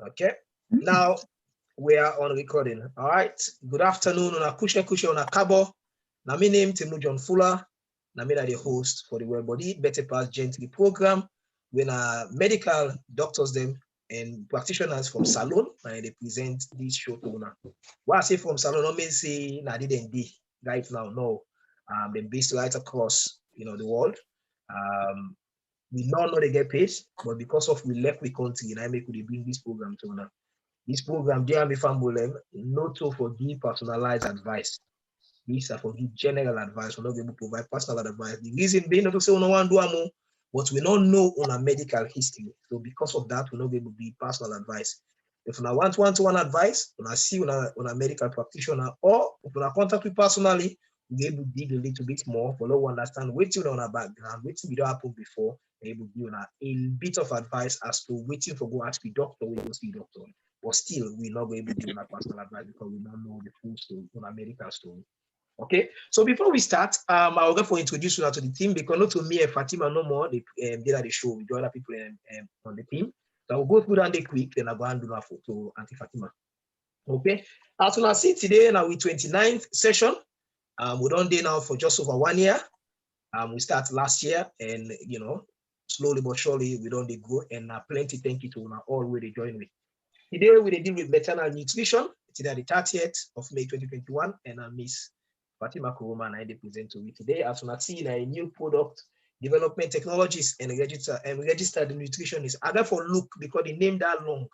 Okay. Now we are on recording. All right. Good afternoon. On a kushe on a kabo. Now my name Temu John Fuller. Now me the host for the Wεll Bɔdi Bεttεh Gentri program. When medical doctors them and practitioners from salon and they present this show to una. What I say from salon, I mean say na didn't be right now. No, they're based right across the world. We don't know they get paid, but because of we left the country, and I make we bring this program to now. This program, dear me family, not to forgive personalized advice. These are for give general advice. We're not able to provide personal advice. The reason being not to say no one do more, but we don't know on a medical history. So because of that, we're not able to be personal advice. If you want one-to-one advice, when I see on a medical practitioner, or if you contact me personally, we're able to dig a little bit more for to understand what you on our background, what we don't happen before, able to give a bit of advice as to waiting for go ask the doctor, we go see doctor. But still, we're not able to give a personal advice because we don't know the full story on a medical story. Okay, so before we start, I'll go for introduce you to the team because not to me and Fatima no more. They did at the show with the other people on the team. So I will go through that quick, then I'll go and do that to Auntie Fatima. Okay, as you can see today, now we 29th session. We done day now for just over 1 year. We start last year, and slowly but surely we don't go, and plenty thank you to all where they join with. Today we deal with maternal nutrition. Today the 30th of May 2021, and I Miss Fatima Koroma and I present to you today. As you can see, a new product development technologies and registered nutritionist. I therefore look because the name that long.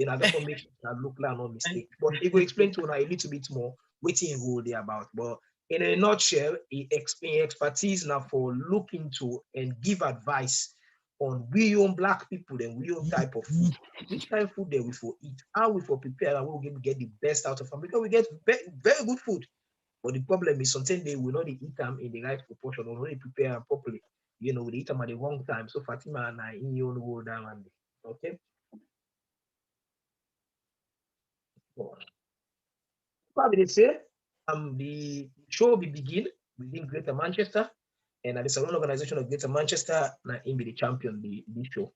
I therefore make sure that look like no mistake. But it will explain to you a little bit more what in who they about. But in a nutshell, he explain expertise now for look into and give advice on we own black people and we own type of food. Which kind of food that we for eat, how we for prepare, and we will get the best out of them because we get very good food. But the problem is sometimes they will not eat them in the right proportion or not prepare them properly. We eat them at the wrong time. So Fatima and I in your own down one day. Okay. Probably they say the show will begin within Greater Manchester, and at the salon organization of Greater Manchester, now in be the champion the show.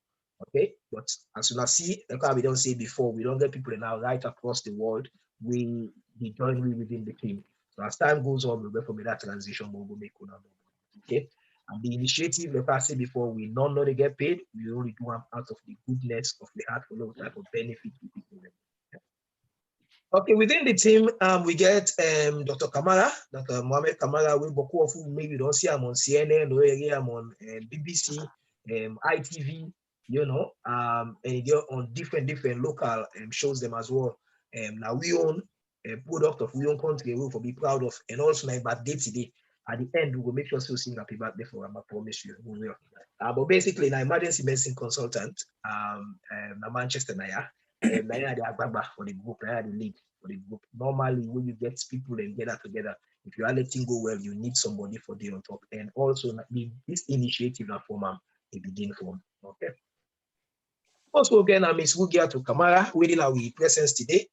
Okay, but as you can see, like we don't say before, we don't get people now right across the world. We join within the team. So as time goes on, we'll go from that transition, we'll make okay. And the initiative, like I said before, we don't know they get paid. We only do them out of the goodness of the heart for no type of benefit to people. Okay, within the team, we get Dr. Kamara, Dr. Mohammed Kamara, who maybe don't see him on CNN or him on BBC, ITV, and they're on different local shows them as well. Now we own a product of we own country we will be proud of, and also my birthday today. At the end, we will make sure to sing happy birthday for him. I promise you, we will. But basically, an emergency medicine consultant, Manchester Naya. Naya the Agbagba for the group, Naya the lead for the group. Normally, when you get people and get that together, if you are letting go well, you need somebody for the on top. And also, this initiative now from a begin from. Okay. Also, again, I'm Miss Wugia to Kamara, waiting our presence today.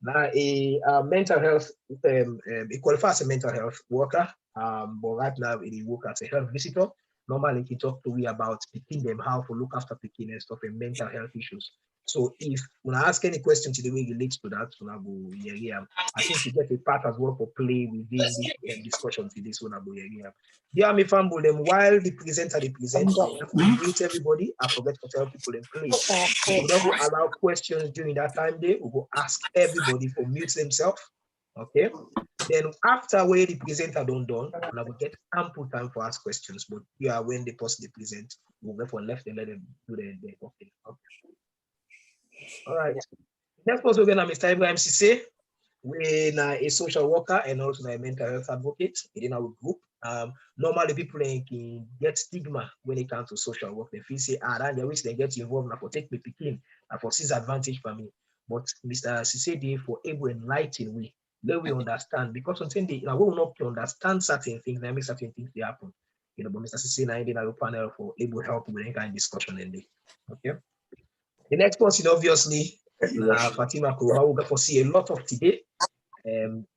Now, a mental health, he qualifies as a mental health worker, but right now he works as a health visitor. Normally, he talk to me about picking them, how to look after picking and stuff and mental health issues. So if when I ask any question to the way relates to that, so I go I think we get a part as well for play within this discussion to this one. Yeah, me fan them while the presenter they present, mute everybody. I forget to tell people in place. We don't go allow questions during that time day. We go ask everybody for mute themselves. Okay. Then after where the presenter done, we will get ample time for ask questions. But yeah, when they post the present, we'll go for left and let them do the okay. All right. Next person again, Mr. Ibrahim Sise. We're a social worker and also a mental health advocate in our group. Normally people can get stigma when it comes to social work. They feel say, then they wish they get involved now for take me picking and for seize advantage for me. But Mr. Sise for able enlighten we, let we understand because sometimes we will not understand certain things, they make certain things they happen. But Mr. Sise now in our panel for able help with any kind of discussion in there. Okay. The next person, obviously, Fatima Koroma will go for see a lot of today.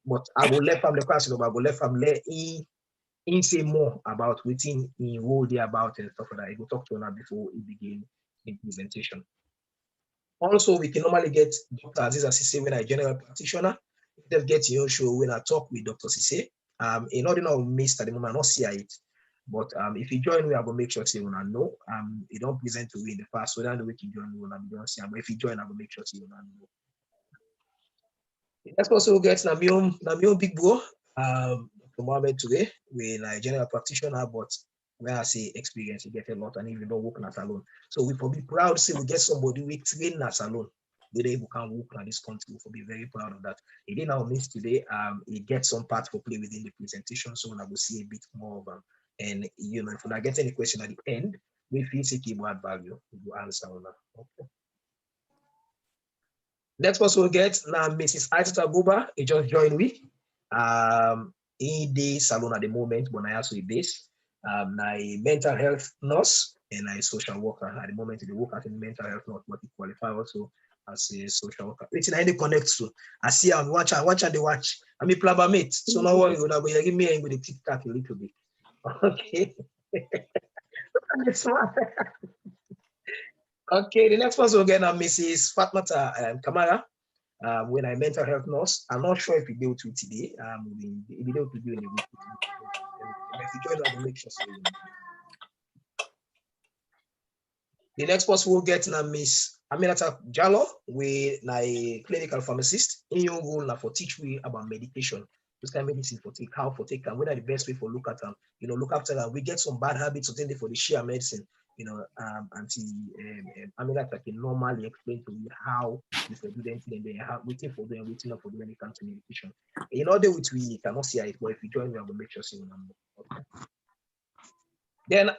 But I will let from the question, I will let from let in say more about waiting in role they about and stuff like that. I will talk to her before we begin the presentation. Also, we can normally get Dr. Aziz Asise when I general practitioner. Just get your show when I talk with Dr. Sise. In order not miss at the moment, not see it. But if you join me, I will make sure you know. You don't present to me in the past, so then the week you join me, I don't see. But if you join, I will make sure you know. Let's also get Namium Big Bro, Dr. Mohammed today. We're a general practitioner, but where I say experience, you get a lot, and even don't work in a salon. So we will be proud to say we get somebody we train in a salon. Whether who can work in this country, we'll be very proud of that. He didn't now miss today. He gets some part for play within the presentation, so I will see a bit more of them. And you know, if we get any question at the end, we feel seek him add value, we will answer on that. Okay. Next person we get now Mrs. Aitata Buba. He just joined me. In the salon at the moment, but I also this. I mental health nurse and I social worker at the moment. They work as a mental health nurse, but he qualify also as a social worker. Which I connect to. I see and watch and they watch. I'm a plumber mate, so no worry. You're gonna give me with the TikTok a little bit. Okay. Okay, the next person we'll get now Mrs. Fatmata Kamara. When I mental health nurse, I'm not sure if we deal to today. We deal to do in the week. If you join, I will make sure. The next person we'll get now Miss Aminata Jallo, we a clinical pharmacist. In your role now for teach me about medication. This kind of medicine for take, how for take, and whether the best way for look at them. You know, look after them. We get some bad habits, so then for the share medicine. You know, Aminata can normally explain to you how you can do them and they have waiting for them, waiting up for them when it comes to medication. In order which we cannot see it, but if you join me, I will make sure you know. Okay. Then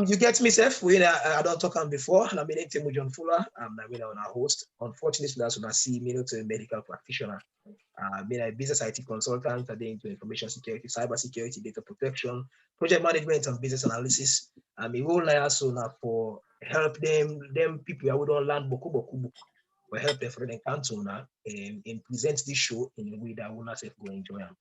you get me, Seth. I don't talk on before. I mean, I'm John Fuller. I'm on our host. Unfortunately, that's when I see me to a medical practitioner. Being a business IT consultant, into information security, cyber security, data protection, project management, and business analysis. We will also now for help them people who don't learn book, or help them for the council now and present this show in a way that will not go enjoy them.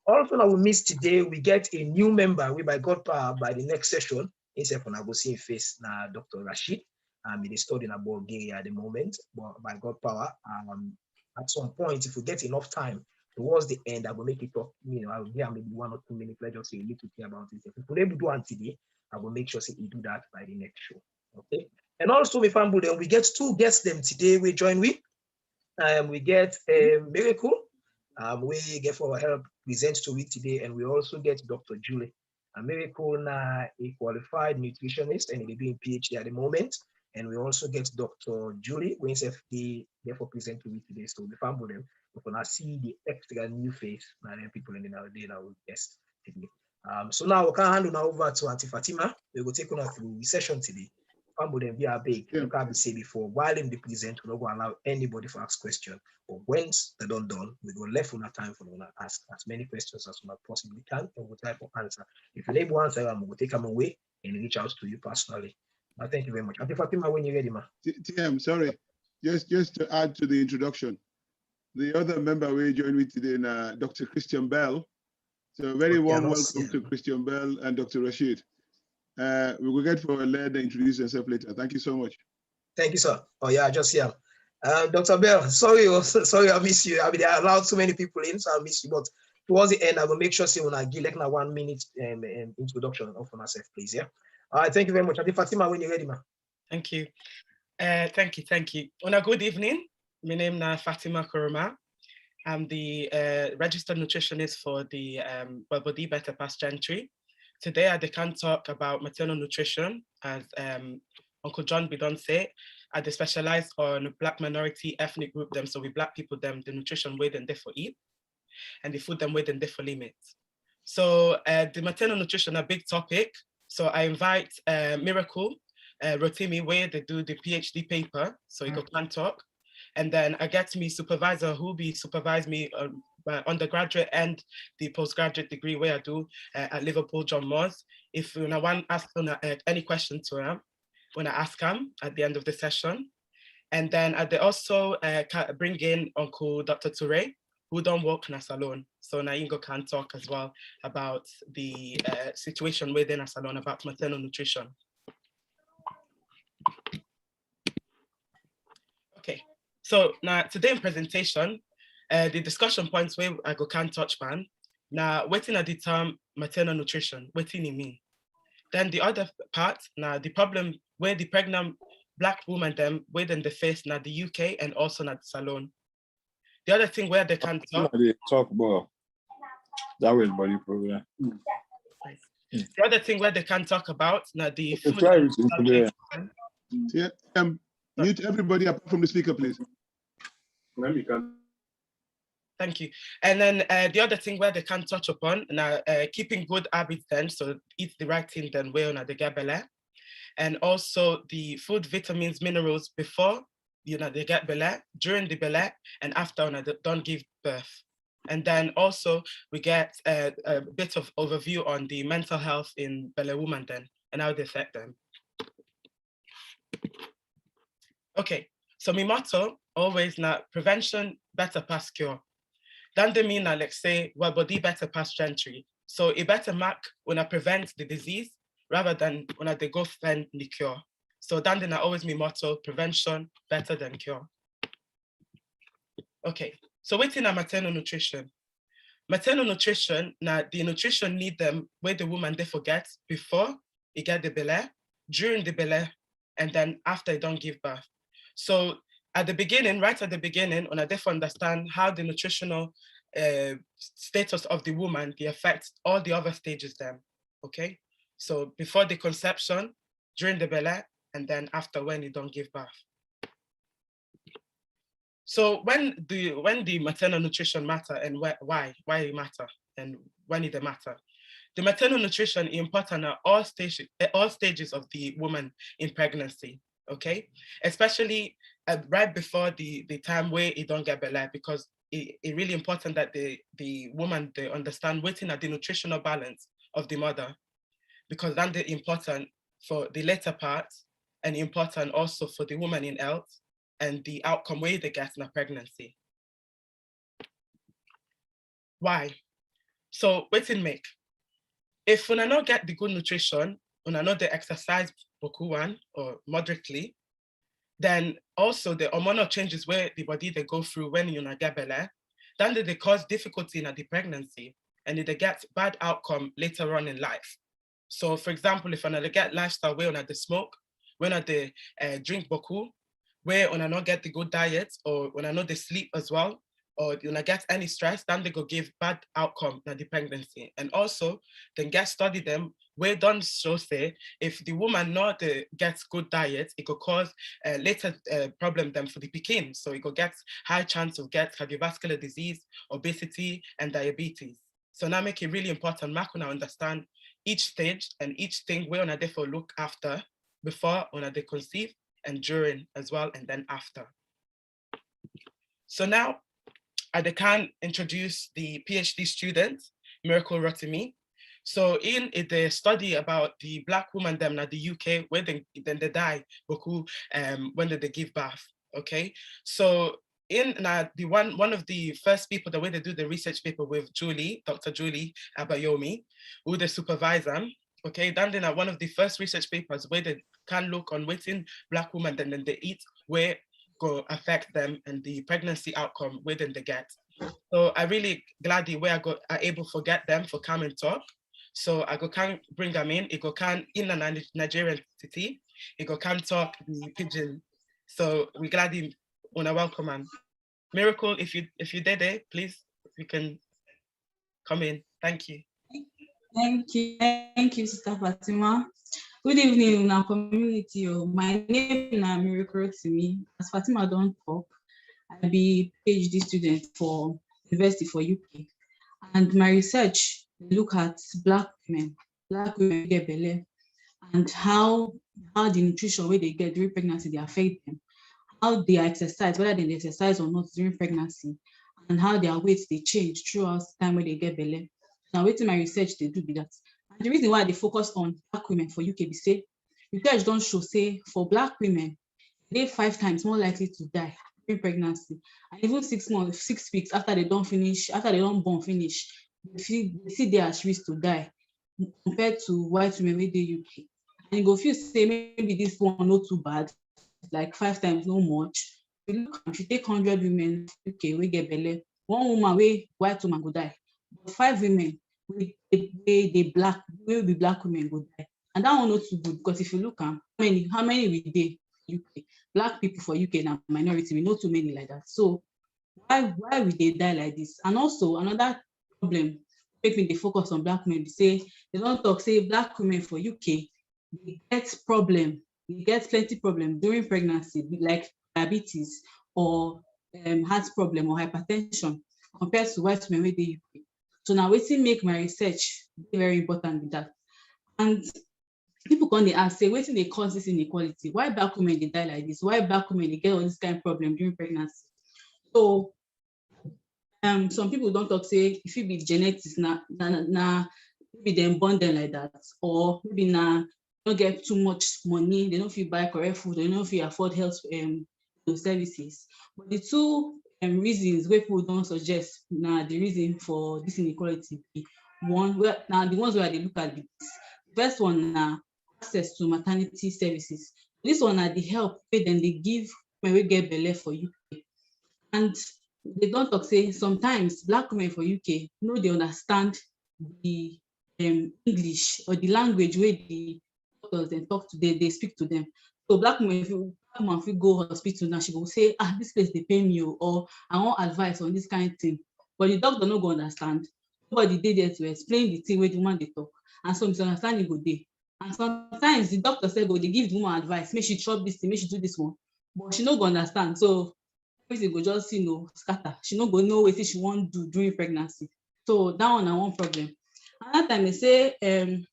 Also, now we miss today, we get a new member. We by God power by the next session. Instead of go see face now, Dr. Rashid. He is studying in Bulgaria at the moment, but by God power, at some point, if we get enough time towards the end, I will make it talk. You know, I will give maybe 1 or 2 minutes. Let's just say a little thing about it. If we able to do it today, I will make sure we do that by the next show. Okay. And also, with Fambu, then we get 2 guests them today. We join with. We get a miracle. We get for our help present to it today, and we also get Dr. Julie. A miracle a qualified nutritionist, and he's doing PhD at the moment. And we also get Dr. Julie, who is FD, therefore present to it today. So the family them, we're gonna see the extra new face and people in the day that will guest today. So now we can hand now over to Auntie Fatima. We will take on through the session today. Family them be a big. You can't say before while in the present, we're not going to allow anybody to ask questions. But once they're done, we go left on our time for them to ask as many questions as we possibly can, and we'll try to answer. If you're able to answer them, we'll take them away and reach out to you personally. Thank you very much. Auntie Fatima, when you're ready, ma. TM, sorry, just to add to the introduction, the other member we joined with today, Dr. Christian Bell. So very warm welcome to Christian Bell and Dr. Rashid. We will get for Led to introduce yourself later. Thank you so much. Thank you, sir. Oh yeah, just here. Dr. Bell, sorry, I miss you. I mean, I allowed so many people in, so I miss you. But towards the end, I will make sure when I give like 1 minute introduction of myself, please. Yeah. All right. Thank you very much. Auntie Fatima, when you're ready, ma. Thank you. Thank you. On a good evening. My name is Fatima Koroma. I'm the registered nutritionist for the Wεll Bɔdi Bεttεh past Gentri. Today, I can talk about maternal nutrition, as Uncle John Bidon said. I specialize on Black minority ethnic group them, so we Black people them, the nutrition way them they for eat, and the food them way them they for limit. So the maternal nutrition a big topic. So I invite Miracle, Rotimi, where they do the PhD paper, so he can talk. And then I get me supervisor who be supervise me my undergraduate and the postgraduate degree where I do at Liverpool John Moores. If you want to ask any question to him, when I ask him at the end of the session. And then they also bring in Uncle Dr. Toure, who don't work in a salon. So Naingo can talk as well about the situation within a salon about maternal nutrition. Okay, So now today in presentation, the discussion points where I go can touch man. Now waiting at the term maternal nutrition, waiting in me. Then the other part, now the problem where the pregnant Black woman them within the face now the UK and also not the salon. The other thing where they can talk. They talk about that Wεll Bɔdi program. The other thing where they can talk about now the food. Yeah, mute everybody apart from the speaker, please. Thank you. And then the other thing where they can touch upon now keeping good habits then, so eat the right thing then where on the get belly. And also the food, vitamins, minerals before they get belly, during the belly, and after they don't give birth. And then also we get a bit of overview on the mental health in belly women then and how they affect them. Okay, so my motto always now prevention better pass cure. Then they mean like say Wεll Bɔdi Bεttεh pass Gentri. So it better mark when I prevent the disease rather than when I go find the cure. So then I always my motto prevention better than cure. Okay, so waiting on maternal nutrition. Maternal nutrition, now the nutrition need them where the woman they forget before you get the belly, during the belly, and then after you don't give birth. So at the beginning, right at the beginning, when I therefore understand how the nutritional status of the woman, they affect all the other stages then, okay? So before the conception, during the belly, and then after when you don't give birth. So when the maternal nutrition matter and why it matter and when it matter? The maternal nutrition is important at all stages of the woman in pregnancy, okay? Especially right before the time where it don't get belly, because it's really important that the woman they understand waiting at the nutritional balance of the mother, because then they're important for the later part and important also for the woman in health and the outcome where they get in a pregnancy. Why? So waiting make. If when I not get the good nutrition, when I not the exercise one or moderately, then also the hormonal changes where the body they go through when you get belly, then they cause difficulty in the pregnancy and they get bad outcome later on in life. So for example, if I get lifestyle where I smoke, when I drink beaucoup, where when I not get the good diet or when I know they sleep as well, or when I get any stress, then they go give bad outcome in the pregnancy. And also, then get study them where done so say if the woman not gets good diet, it could cause later problem them for the pekin. So it could get high chance of get cardiovascular disease, obesity, and diabetes. So now make it really important, Mark, when I understand each stage and each thing where I therefore look after before when I conceive and during as well, and then after. So now I can introduce the PhD student, Miracle Rotimi. So in the study about the Black woman them in the UK, where they die beaucoup when they give birth, okay? So in the one of the first people the way they do the research paper with Julie, Dr. Julie Abayomi, who the supervisor, okay, then one of the first research papers where they can look on waiting Black women then they eat where go affect them and the pregnancy outcome where then they get. So I really glad the way I able to get them for come and talk. So I go can bring them in. It go can in a Nigerian city. It go can talk the pidgin. So we glad him on a welcome man. Miracle, if you did it, please you can come in. Thank you. Thank you, Sister Fatima. Good evening, in our community. My name is Miracle Rotimi. As Fatima don't talk, I be PhD student for University for UK, and my research look at Black women get belly, and how the nutrition where they get during pregnancy they affect them, how they exercise, whether they exercise or not during pregnancy, and how their weight they change throughout the time when they get belly. Now, waiting my research they do be that. And the reason why they focus on Black women for UK be say research don't show say for Black women they 5 times more likely to die during pregnancy, and even 6 weeks after they don't born finish, they see they at risk to die compared to white women with the UK. And you go feel say maybe this one not too bad, like 5 times no much. if you take 100 women, okay, we get belle. One woman, white woman go die. But 5 women, they black, will be black women go die. And that one not too good because if you look at how many we dey UK, black people for UK now minority, we know too many like that. So why would they die like this? And also another problem making they focus on black women, say they don't talk, say black women for UK, they get plenty problem during pregnancy, like diabetes or heart problem or hypertension compared to white women with the UK. So now wetin make my research very important with that. And people come dey ask, say wetin dey cause this inequality? Why black women dey die like this? Why black women dey get all this kind of problem during pregnancy? So some people don't talk, say if it be genetics, maybe them born them like that, or maybe don't get too much money, they don't feel buy correct food, they don't feel afford health services. But the two reasons where people don't suggest the reason for this inequality be one, the ones where they look at this. The first one access to maternity services. This one the help where then they give when we get belle for UK. And they don't talk, say sometimes black women for UK they understand the English or the language where the doctors then talk to them, they speak to them. So black women, if you go hospital now, she will say, this place they pay me, or I want advice on this kind of thing. But the doctor no go understand. Nobody did there to explain the thing where the woman they talk. And so misunderstanding go there. And sometimes the doctor said, go, they give the woman advice, make she chop this thing, make she do this one. But she no go understand. So everything go just, scatter. She no go know what she want to do during pregnancy. So that one problem. Another time they say,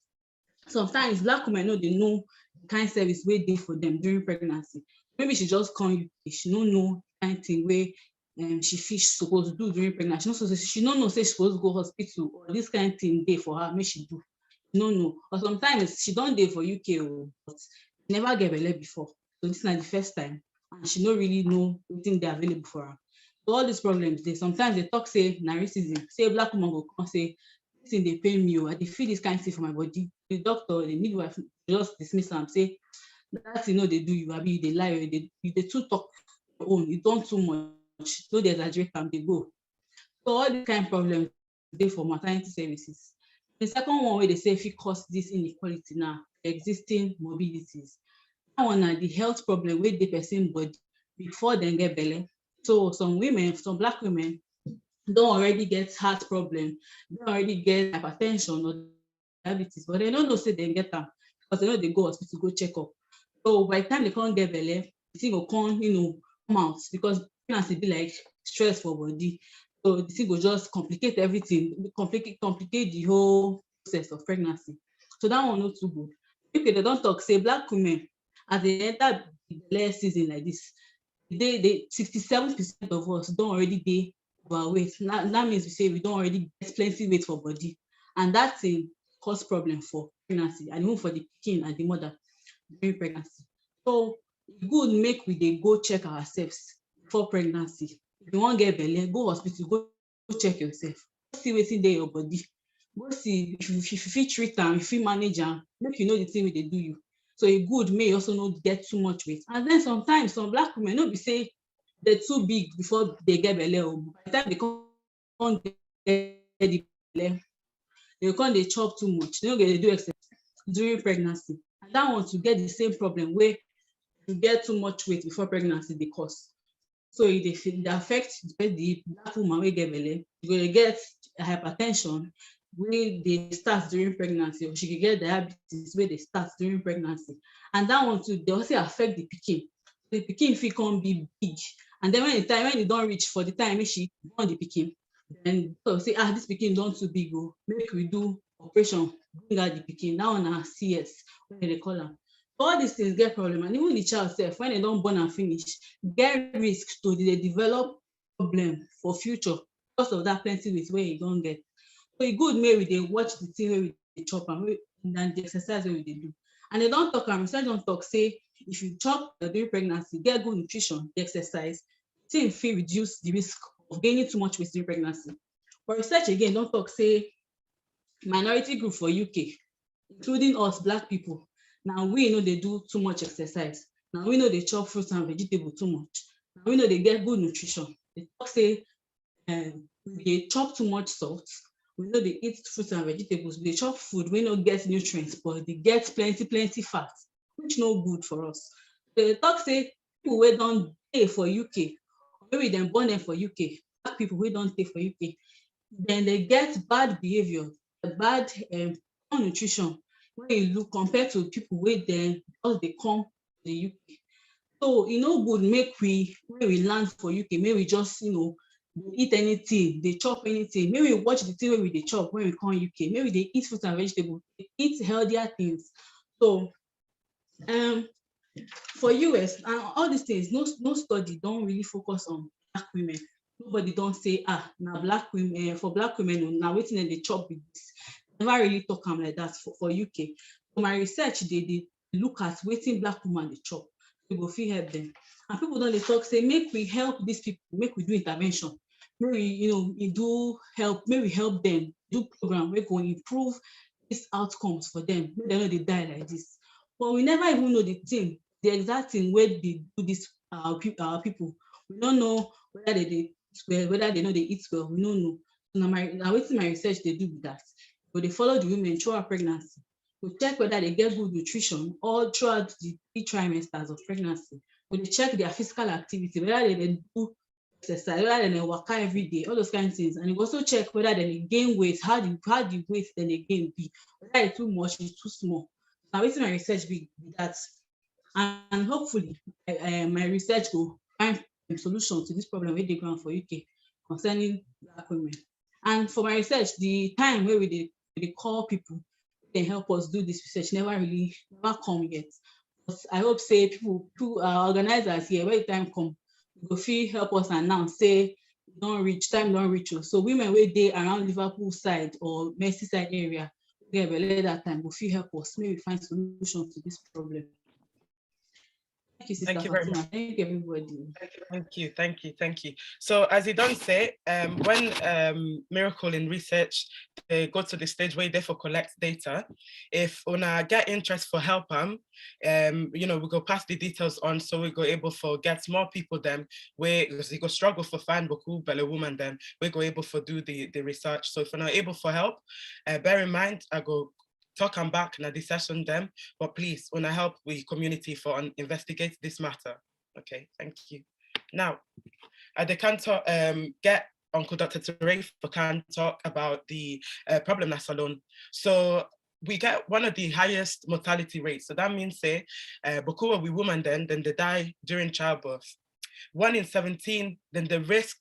sometimes black women they know the kind of service where they for them during pregnancy. Maybe she just come UK, she don't know the kind of thing where she supposed to do during pregnancy. She don't know say she supposed to go hospital or this kind of thing day for her, make she do. No. Or sometimes she don't day for UK, but never get belle before. So this is not the first time. And she don't really know anything they're available for her. So all these problems, sometimes they talk, say, racism, say black woman will come say, this thing they pay me, I feel this kind of thing for my body. The doctor, the midwife just dismiss them, say, that's they do you, they lie, they too talk your own, you don't too much, so they exaggerate and they go. So all these kind of problems they for maternity services. The second one where they say if it cause this inequality now, existing morbidities. That one the health problem with the person body before they get belle. So some black women don't already get heart problem, don't already get hypertension or diabetes, but they don't know say they get them because they know they go hospital go check up. So by the time they can't get belle, the thing will come out because pregnancy be like stress for body. So the thing will just complicate everything, complicate the whole process of pregnancy. So that one not too good. Okay, they don't talk, say black women as they enter the belle season like this, they 67% of us don't already be overweight. That means we say we don't already get plenty weight for body, and that's a cause problem for pregnancy and even for the pikin and the mother during pregnancy. So good make we go check ourselves before pregnancy. If you want get belle, go hospital, go check yourself, go see what's in there your body, go see if you fit treat them, if you manage them, make you know the thing they do you. So it good may also not get too much weight. And then sometimes some black women not be say they're too big before they get belle. By the time they can't get the belle, they can't they chop too much. They don't get to do exercise during pregnancy. And that one to get the same problem where you get too much weight before pregnancy they cause. So it affects the black woman will get belle. You're gonna get hypertension where they start during pregnancy, or she can get diabetes where they start during pregnancy. And that one too, they also affect the pikin. The pikin fit can be big. And then when it don't reach for the time she born the pikin, then so say, this pikin don't too big, make we do operation, bring out the pikin. That one CS, when they call them. All these things get problem, and even the child self, when they don't born and finish, get risk to they develop problem for future because of that plenty weight where you don't get. So it good maybe they watch the thing where they chop and then the exercise where they do. And they don't talk, and research don't talk, say if you chop during pregnancy, get good nutrition, the exercise, thing fit reduce the risk of gaining too much weight during pregnancy. But research again don't talk, say minority group for UK, including us black people. Now we know they do too much exercise. Now we know they chop fruits and vegetables too much. We know they get good nutrition. They talk say they chop too much salt. We know they eat fruits and vegetables. They chop food, we no get nutrients, but they get plenty fat, which no good for us. They talk say people wey don dey for UK, maybe dem born dem for UK, black people wey don dey for UK, then they get bad behavior, bad poor nutrition when you look compared to people wey dem just dey come to the UK. So e no good make we when we land for UK, make we just eat anything, dey chop anything. Make we watch the thing wey we dey chop when we come UK. Make we dey eat fruit and vegetables, dey eat healthier things. So for US and all these things, no study don really focus on black women. Nobody don say na black women, for black women na wetin dem dey chop be this. Never really talk am like that for UK. So my research dey look at wetin black woman dey chop. We go fit help them. And people don dey talk say make we help these people, make we do intervention, make we make we help them do program wey go improve these outcomes for them, make dem no dey die like this. But we never even know the exact thing wey dey do this our people. We don't know whether they dey eat well, whether they know they eat well. We don't know. So na wetin my research dey do be that. But they follow the women throughout pregnancy. We check whether they get good nutrition all throughout the 3 trimesters of pregnancy. We check their physical activity, whether they do exercise, whether they waka every day, all those kind of things. And we also check whether they gain weight, how the weight then they gain be, whether it's too much, it's too small. Now, what's my research be that, and hopefully, my research will find a solution to this problem with the ground for UK concerning black women. And for my research, the time where we call people, they help us do this research never come yet. But I hope say people organizers here, when the time come, go feel help us announce say time don't reach us. So women wey dey around Liverpool side or Merseyside area get belle that time, go feel help us, maybe find solution to this problem. Thank you, Sister Thank you very Fatima. much. Thank you, everybody. Thank you. So as he don't say, when Miracle in research, they go to the stage where they for collect data. If una get interest for help we go pass the details on, so we go able for get more people them where they go struggle for find boku belly woman them, we go able for do the research. So if we're not able for help, bear in mind I go talk and back in the session them, but please wanna help with community for investigate this matter. Okay, thank you. Now, they can talk, get Uncle Dr. Ture for can talk about the problem that's alone. So we get one of the highest mortality rates. So that means say, Bokuwa we women then they die during childbirth. 1 in 17, then the risk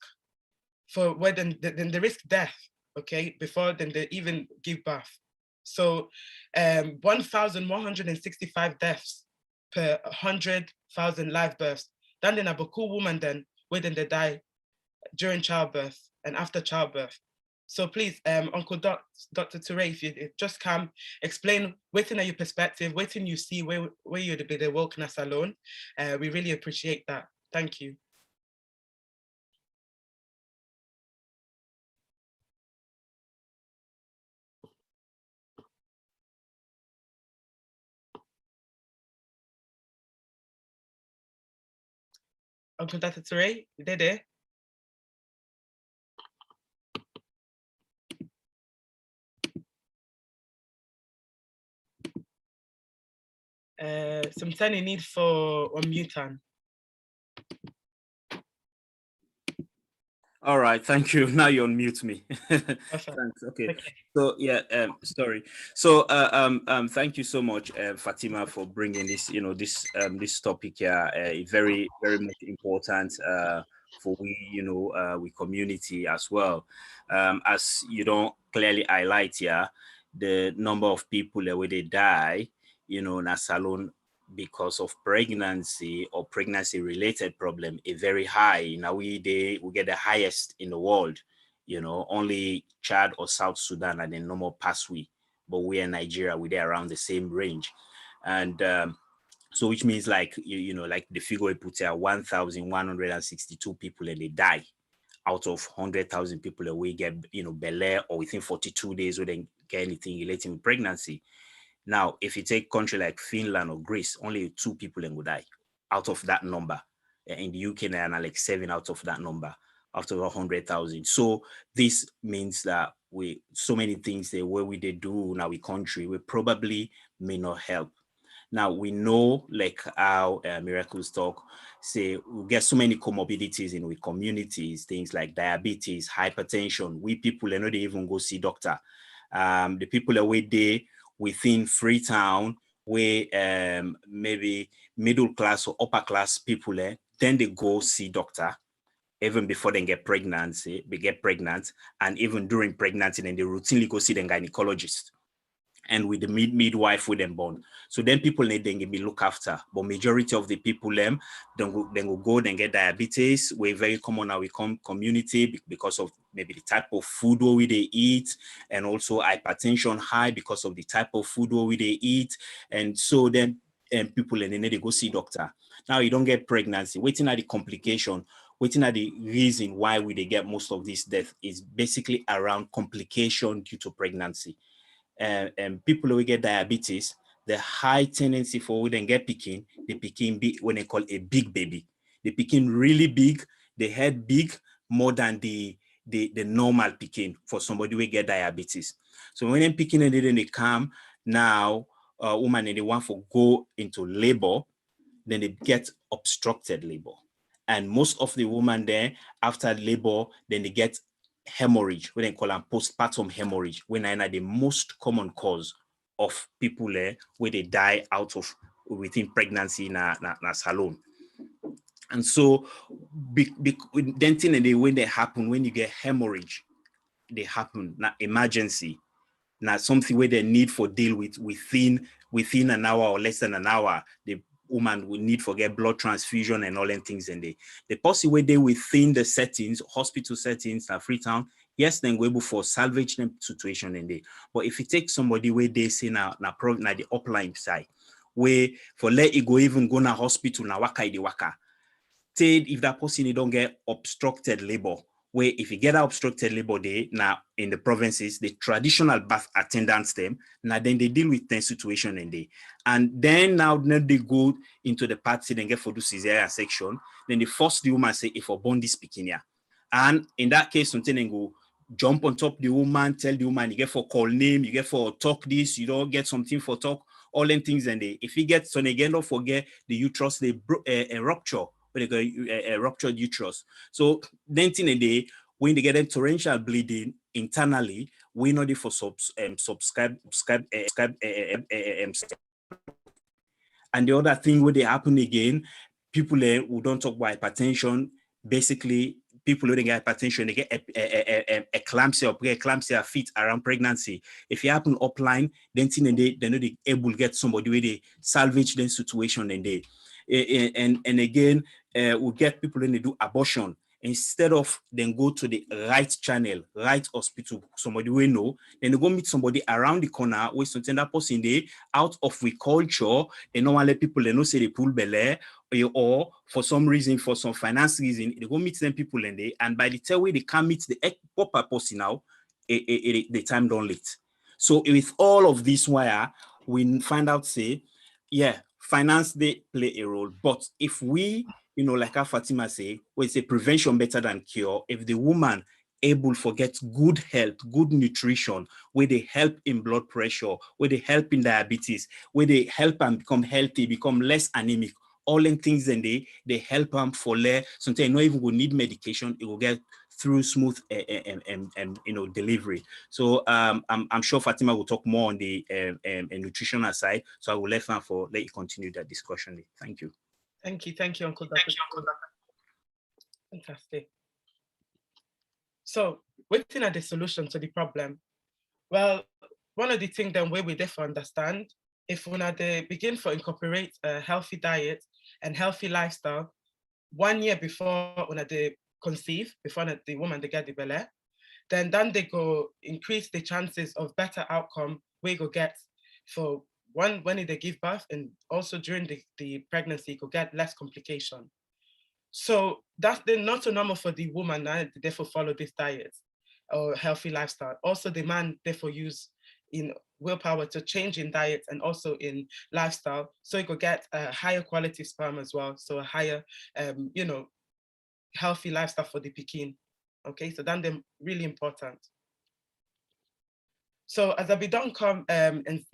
for then the risk death, okay, before then they even give birth. So 1,165 deaths per 100,000 live births. Then a Boku woman then where then they die during childbirth and after childbirth. So please, Uncle Dr. Ture, if you just come explain within your perspective, within you see where you'd be the wokeness alone. We really appreciate that. Thank you. Uncle Dr. Ture, you there? Sometimes you need for unmute. All right, thank you. Now you unmute me. Thanks. Okay. So yeah, sorry. So thank you so much, Fatima, for bringing this, this topic here. Very, very much important for we community as well. As you don't clearly highlight here, the number of people that where they die, in a salon because of pregnancy or pregnancy related problem is very high. Now we get the highest in the world, only Chad or South Sudan and then no more pass we, but we in Nigeria, we're around the same range. And so which means like, like the figure we put here, 1,162 people and they die out of 100,000 people that we get, Bel or within 42 days we don't get anything relating with pregnancy. Now, if you take country like Finland or Greece, only 2 people will die out of that number. in the UK now, and like 7 out of that number, out of 100,000. So this means that so many things that where we they do in our country, we probably may not help. Now we know, like how Miracles talk, say we get so many comorbidities in our communities, things like diabetes, hypertension. We people they know they even go see doctor. The people away there within Freetown, where maybe middle class or upper class people, then they go see doctor even before they get pregnant, and even during pregnancy, then they routinely go see the gynecologist. And with the midwife with them born. So then people need them be look after. But majority of the people then will go and get diabetes. We're very common now we community because of maybe the type of food we they eat, and also hypertension high because of the type of food we they eat. And so then people and then they go see doctor. Now you don't get pregnancy, waiting at the complication, waiting at the reason why they get most of this death is basically around complication due to pregnancy. And people who get diabetes, the high tendency for when they get picking, they picking big, when they call a big baby. They picking really big, the head big, more than the normal picking for somebody who get diabetes. So when they're picking and then they come, now woman and they want to go into labor, then they get obstructed labor. And most of the women there after labor, then they get hemorrhage, what they call them postpartum hemorrhage, when are the most common cause of people where they die out of within pregnancy na salon. And so then when they happen, when you get hemorrhage, they happen na emergency, now something where they need for deal with within an hour or less than an hour. The woman will need for get blood transfusion and all them things. And the possible way they within the settings, hospital settings, Freetown, yes, then go able for salvage them situation in there. But if you take somebody where they say now the upline side, where for let it go even go na hospital na waka the waka. If that person don't get obstructed labor, where if you get obstructed labor day now in the provinces, the traditional birth attendants them, now then they deal with the situation in there. And then now they go into the party and get for the cesarean section, then they force the woman say, if a born this speaking here. And in that case, something and go jump on top of the woman, tell the woman you get for call name, you get for talk this, you don't get something for talk, all them things. And they, if you get so again, don't forget the uterus, they rupture. They got a ruptured uterus. So then in a day, when they get a torrential bleeding internally, we know they for subscribe. And the other thing where they happen again, people who don't talk about hypertension, basically people who get hypertension, they get eclampsia or pre-eclampsia fit around pregnancy. If you happen upline, then they're not able to get somebody where they salvage the situation and they. And again, we get people when they do abortion. Instead of then go to the right channel, right hospital, somebody we know, then they go meet somebody around the corner where something that person they out of we culture, and no one let people they know say they pull belly, or for some reason, for some finance reason, they go meet them people and they, and by the time way they can't meet the proper person now, the time don't late. So with all of this wire, we find out say, yeah, finance they play a role, but if we, like how Fatima say, we say prevention better than cure. If the woman able to get good health, good nutrition, where they help in blood pressure, where they help in diabetes, where they help them become healthy, become less anemic, all in things, and they help them for less. Sometimes not even will need medication, it will get through smooth delivery. So I'm sure Fatima will talk more on the nutritional side. So I will let you continue that discussion. Thank you. Thank you, Uncle Dr. Fantastic. So, waiting at the solution to the problem. Well, one of the things then where we therefore understand, if when they begin to incorporate a healthy diet and healthy lifestyle, 1 year before when they conceive, before the woman they get the belly, then they go increase the chances of better outcome we go get for one when they give birth, and also during the pregnancy go get less complication. So that's not so normal for the woman now, therefore follow this diet or healthy lifestyle. Also the man therefore use in willpower to change in diet and also in lifestyle, so you could get a higher quality sperm as well, so a higher you know, healthy lifestyle for the pikin. Okay, so then they're really important. So as I be done come and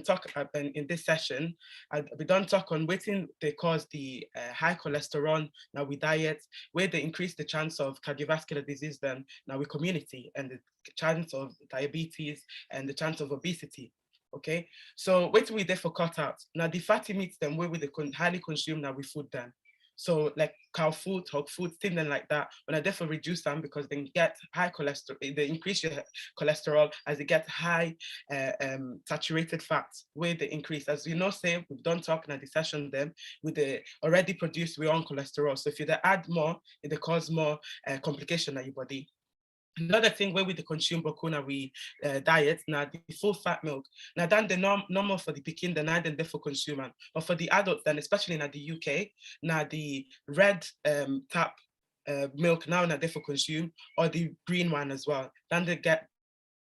talk in this session, I be done talk on waiting they cause the high cholesterol now with diet, where they increase the chance of cardiovascular disease then now with community, and the chance of diabetes and the chance of obesity. Okay, so wait till we therefore cut out. Now the fatty meats then where we the highly consume now with food then. So like cow food, hog food, things like that, when I therefore reduce them because they get high cholesterol, they increase your cholesterol as they get high saturated fats, where they increase. As you know, say, we've done talking at the session then, with the already produced we own cholesterol. So if you add more, it cause more complication in your body. Another thing where we consume bokuna we diet now the full fat milk. Now then the normal for the pikin, the night and therefore consumer. But for the adults then, especially in the UK, now the red tap milk now therefore consume, or the green one as well. Then they get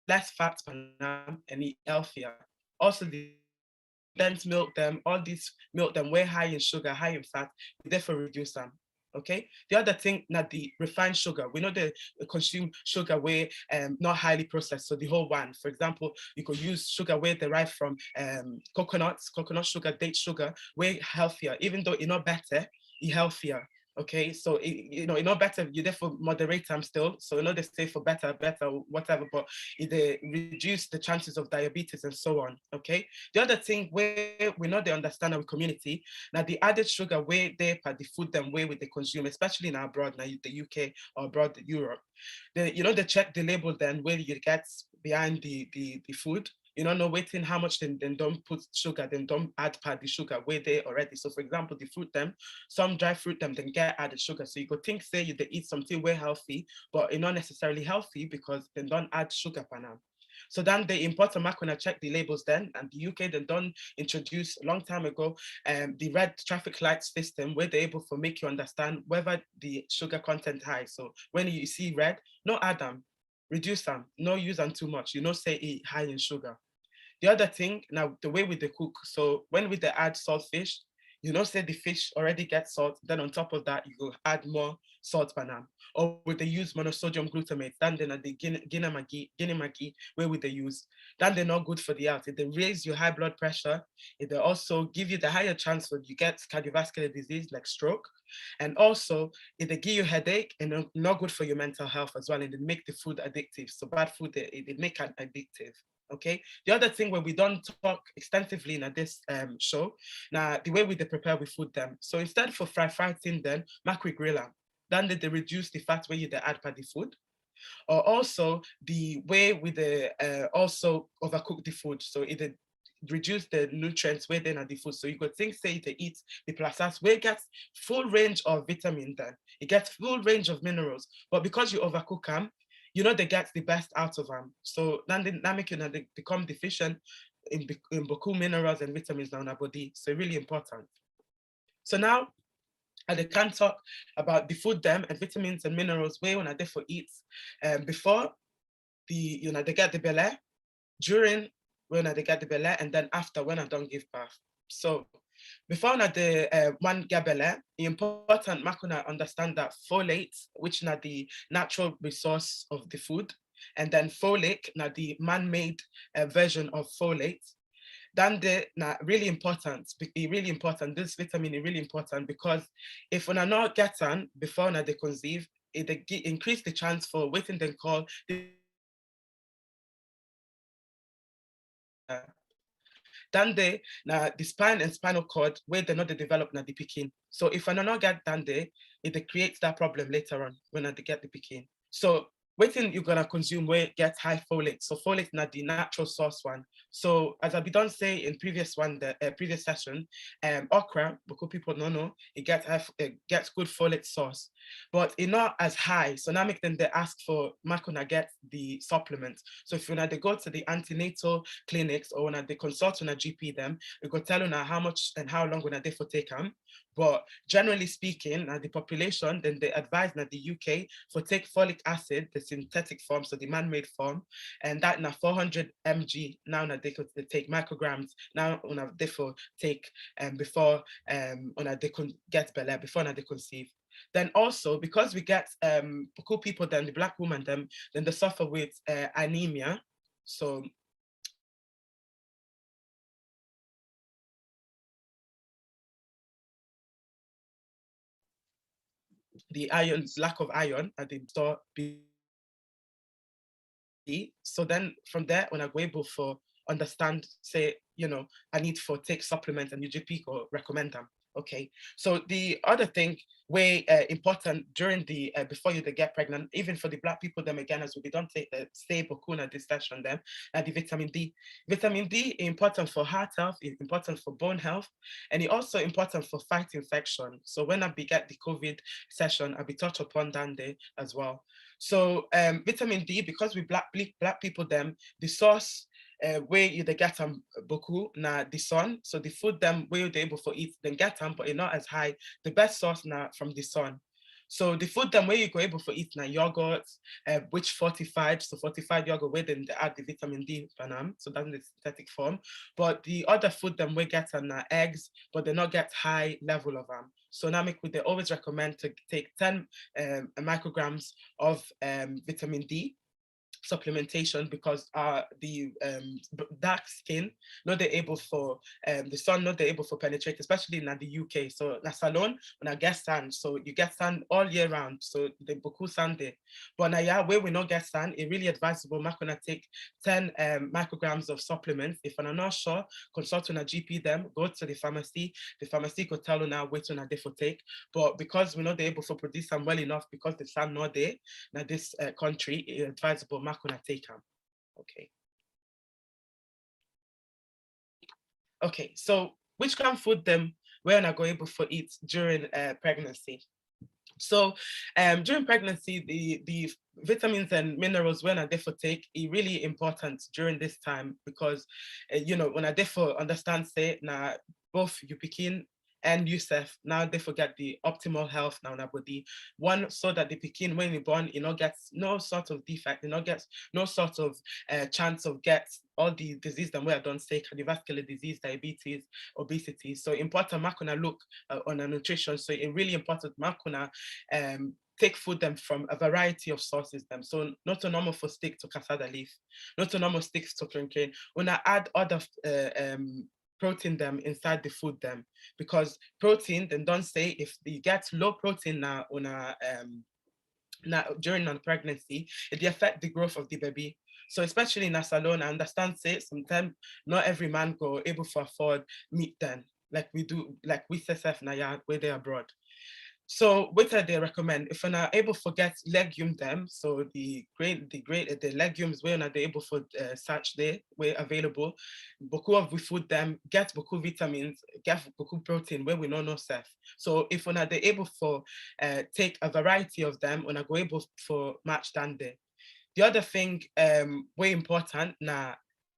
less fat and eat healthier. Also the dense milk them, all these milk them way high in sugar, high in fat, we therefore reduce them. Okay. The other thing, not the refined sugar. We know they consume sugar way not highly processed. So the whole one, for example, you could use sugar way derived from coconut sugar, date sugar, way healthier. Even though it's not better, it's healthier. Okay, so you know, better, you therefore moderate them still. So you know, they stay for better, whatever, but they reduce the chances of diabetes and so on. Okay. The other thing where we know they understand our community, now the added sugar where they per the food them way with the consume, especially in abroad, now the UK or abroad Europe. They check the label then where you get behind the food. You know, no waiting how much then don't put sugar, then don't add the sugar where they already. So for example, the fruit them, some dry fruit them then get added sugar. So you could think say they eat something way healthy, but it's not necessarily healthy because they don't add sugar per now. So then the importer mark when I check the labels then, and the UK then don't introduce a long time ago the red traffic light system where they're able to make you understand whether the sugar content high. So when you see red, no add them, reduce them, no use them too much, you know, say it high in sugar. The other thing, now the way with the cook, so when we add salt fish, you know, say the fish already gets salt, then on top of that, you go add more salt banana. Or would they use monosodium glutamate, then the guinea Maggi, where would they use? Then they're not good for the health. If they raise your high blood pressure, if they also give you the higher chance that you get cardiovascular disease like stroke. And also, if they give you headache and not good for your mental health as well, and they make the food addictive. So bad food, they make it addictive. Okay. The other thing where we don't talk extensively in this show, now the way we prepare with food them. So instead for fry thing then, macro griller, then they reduce the fat where you add by the food. Or also the way with the also overcook the food. So it reduce the nutrients where then at the food. So you could think say they eat the plastas where it gets full range of vitamin then. It gets full range of minerals. But because you overcook them, you know, they get the best out of them. So then they make you know, they become deficient in boku minerals and vitamins now in our body. So really important. So now I can talk about the food them and vitamins and minerals where when I therefore eat before the, you know, they get the belly, during when I get the belly, and then after when I don't give birth. So before the one gabele, important makuna understand that folate, which is the natural resource of the food, and then folic, now the man-made version of folate. Then the really important, this vitamin is really important because if we are not getting before they conceive, it increase the chance for waiting then call the then the spine and spinal cord where they're not developed now the picking. So if I not get done there, it creates that problem later on when I get the picking. So waiting you're gonna consume where it gets high folate. So folate not the natural source one. So as I be done say in previous one, the previous session, okra, because people don't know, it gets good folate source, but it's not as high. So now make them they ask for Makuna get the supplements. So if you they go to the antenatal clinics or when they consult on a GP them, we go tell you now how much and how long when they for take them. But generally speaking, the population, then they advise that the UK for take folic acid, the synthetic form, so the man-made form, and that now 400 mg now they could take micrograms now they for take before they can get belly before they conceive. Then also because we get cool people, then the Black woman, then they suffer with anemia. So the iron, lack of iron at the store. So then from there, when I go able for understand, say, I need for take supplements and UGP or recommend them. Okay, so the other thing way important during the before you they get pregnant, even for the Black people them again, as we don't take the stable kuna discussion them, the vitamin D. Vitamin D is important for heart health, is important for bone health, and it also important for fight infection. So when I be get the COVID session, I'll be touched upon that day as well. So vitamin D, because we black people them, the source where you they get them boku na the sun. So the food them where they able for eat, then get them, but it's not as high. The best source now from the sun. So the food them where you go able for eat na yogurt, which fortified, so fortified yogurt where then they add the vitamin D panam, so that's the synthetic form. But the other food them we get are eggs, but they not get high level of them. So now they always recommend to take 10 micrograms of vitamin D supplementation, because the dark skin not they able for the sun not they able for penetrate, especially in the UK. So na salon when I get sun, so you get sun all year round, so the boku Sunday. But now yeah, where we not get sun, it really advisable not gonna take 10 micrograms of supplements. If I'm not sure, consult on a GP them, go to the pharmacy could tell you now which one they for take. But because we're not able to produce them well enough, because the sun not there now this country, it's advisable gonna take them. Okay, so which kind of food them we're not going able for eat during pregnancy? So during pregnancy, the vitamins and minerals when I therefore take is really important during this time, because when I therefore understand say now both you begin and Yusuf now they forget the optimal health now in our body. One, so that the Pekin when you born, gets no sort of defect, gets no sort of chance of get all the disease that we are done say cardiovascular disease, diabetes, obesity. So important Makuna look on a nutrition. So it's really important Makuna take food them from a variety of sources them. So not a normal for stick to cassava leaf, not a normal sticks to plantain. When I add other protein them inside the food them, because protein then don't say if you get low protein now on a now during non-pregnancy, it affect the growth of the baby. So especially in salon, I understand say sometimes not every man go able to afford meat then, like we do, like we say now where they abroad. So what they recommend if you're not able to get legume them, so the legumes where not able for such day where available, beaucoup of we food them, get beaucoup vitamins, get beaucoup protein where we know self. So if we're not able for take a variety of them, we're not go able for match than day. The other thing way important na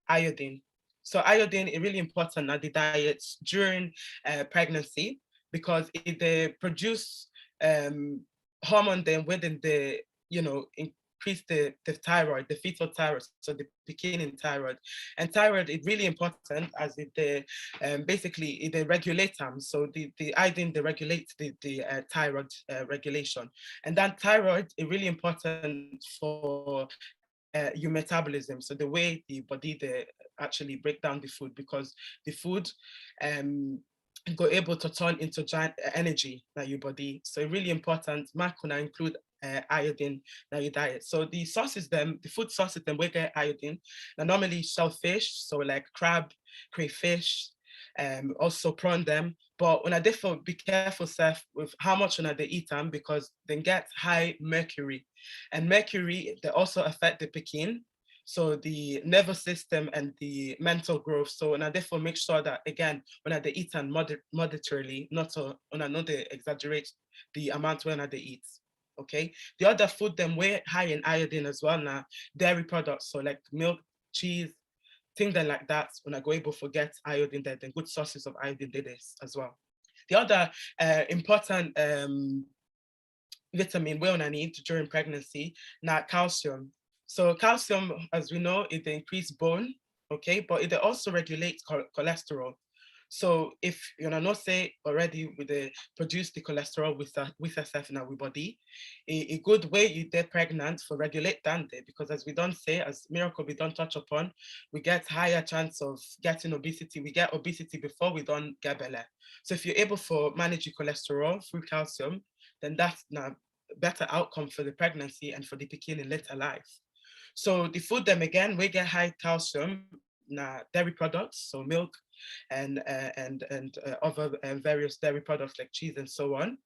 iodine. So iodine is really important at the diets during pregnancy, because they produce hormone then within the increase the thyroid, the fetal thyroid, so the beginning thyroid. And thyroid is really important as it basically it regulates them. So the iodine they regulate the thyroid regulation, and that thyroid is really important for your metabolism, so the way the body they actually break down the food, because the food go able to turn into giant energy that your body. So it's really important. Makuna include iodine in your diet. So the sources them, the food sources them we get iodine. Now normally shellfish, so like crab, crayfish, also prawn them. But when I therefore be careful self with how much when they eat them, because they get high mercury, and mercury they also affect the pekin, so the nervous system and the mental growth. So when I therefore make sure that again when they eat and moderately, not to when I know they exaggerate the amount when they eat. Okay. The other food them way high in iodine as well now, dairy products, so like milk, cheese, things like that. When I go able to get iodine there, then good sources of iodine there as well. The other important vitamin we una need during pregnancy, now calcium. So calcium, as we know, it increase bone, okay, but it also regulates cholesterol. So if you know not say already with the produce the cholesterol with herself in our body, a good way you get pregnant for regulate that day, because as we don't say, as miracle we don't touch upon, we get higher chance of getting obesity. We get obesity before we don't get belly. So if you're able to manage your cholesterol through calcium, then that's now better outcome for the pregnancy and for the pikin in later life. So the food them again, we get high calcium, dairy products, so milk and other various dairy products like cheese and so on.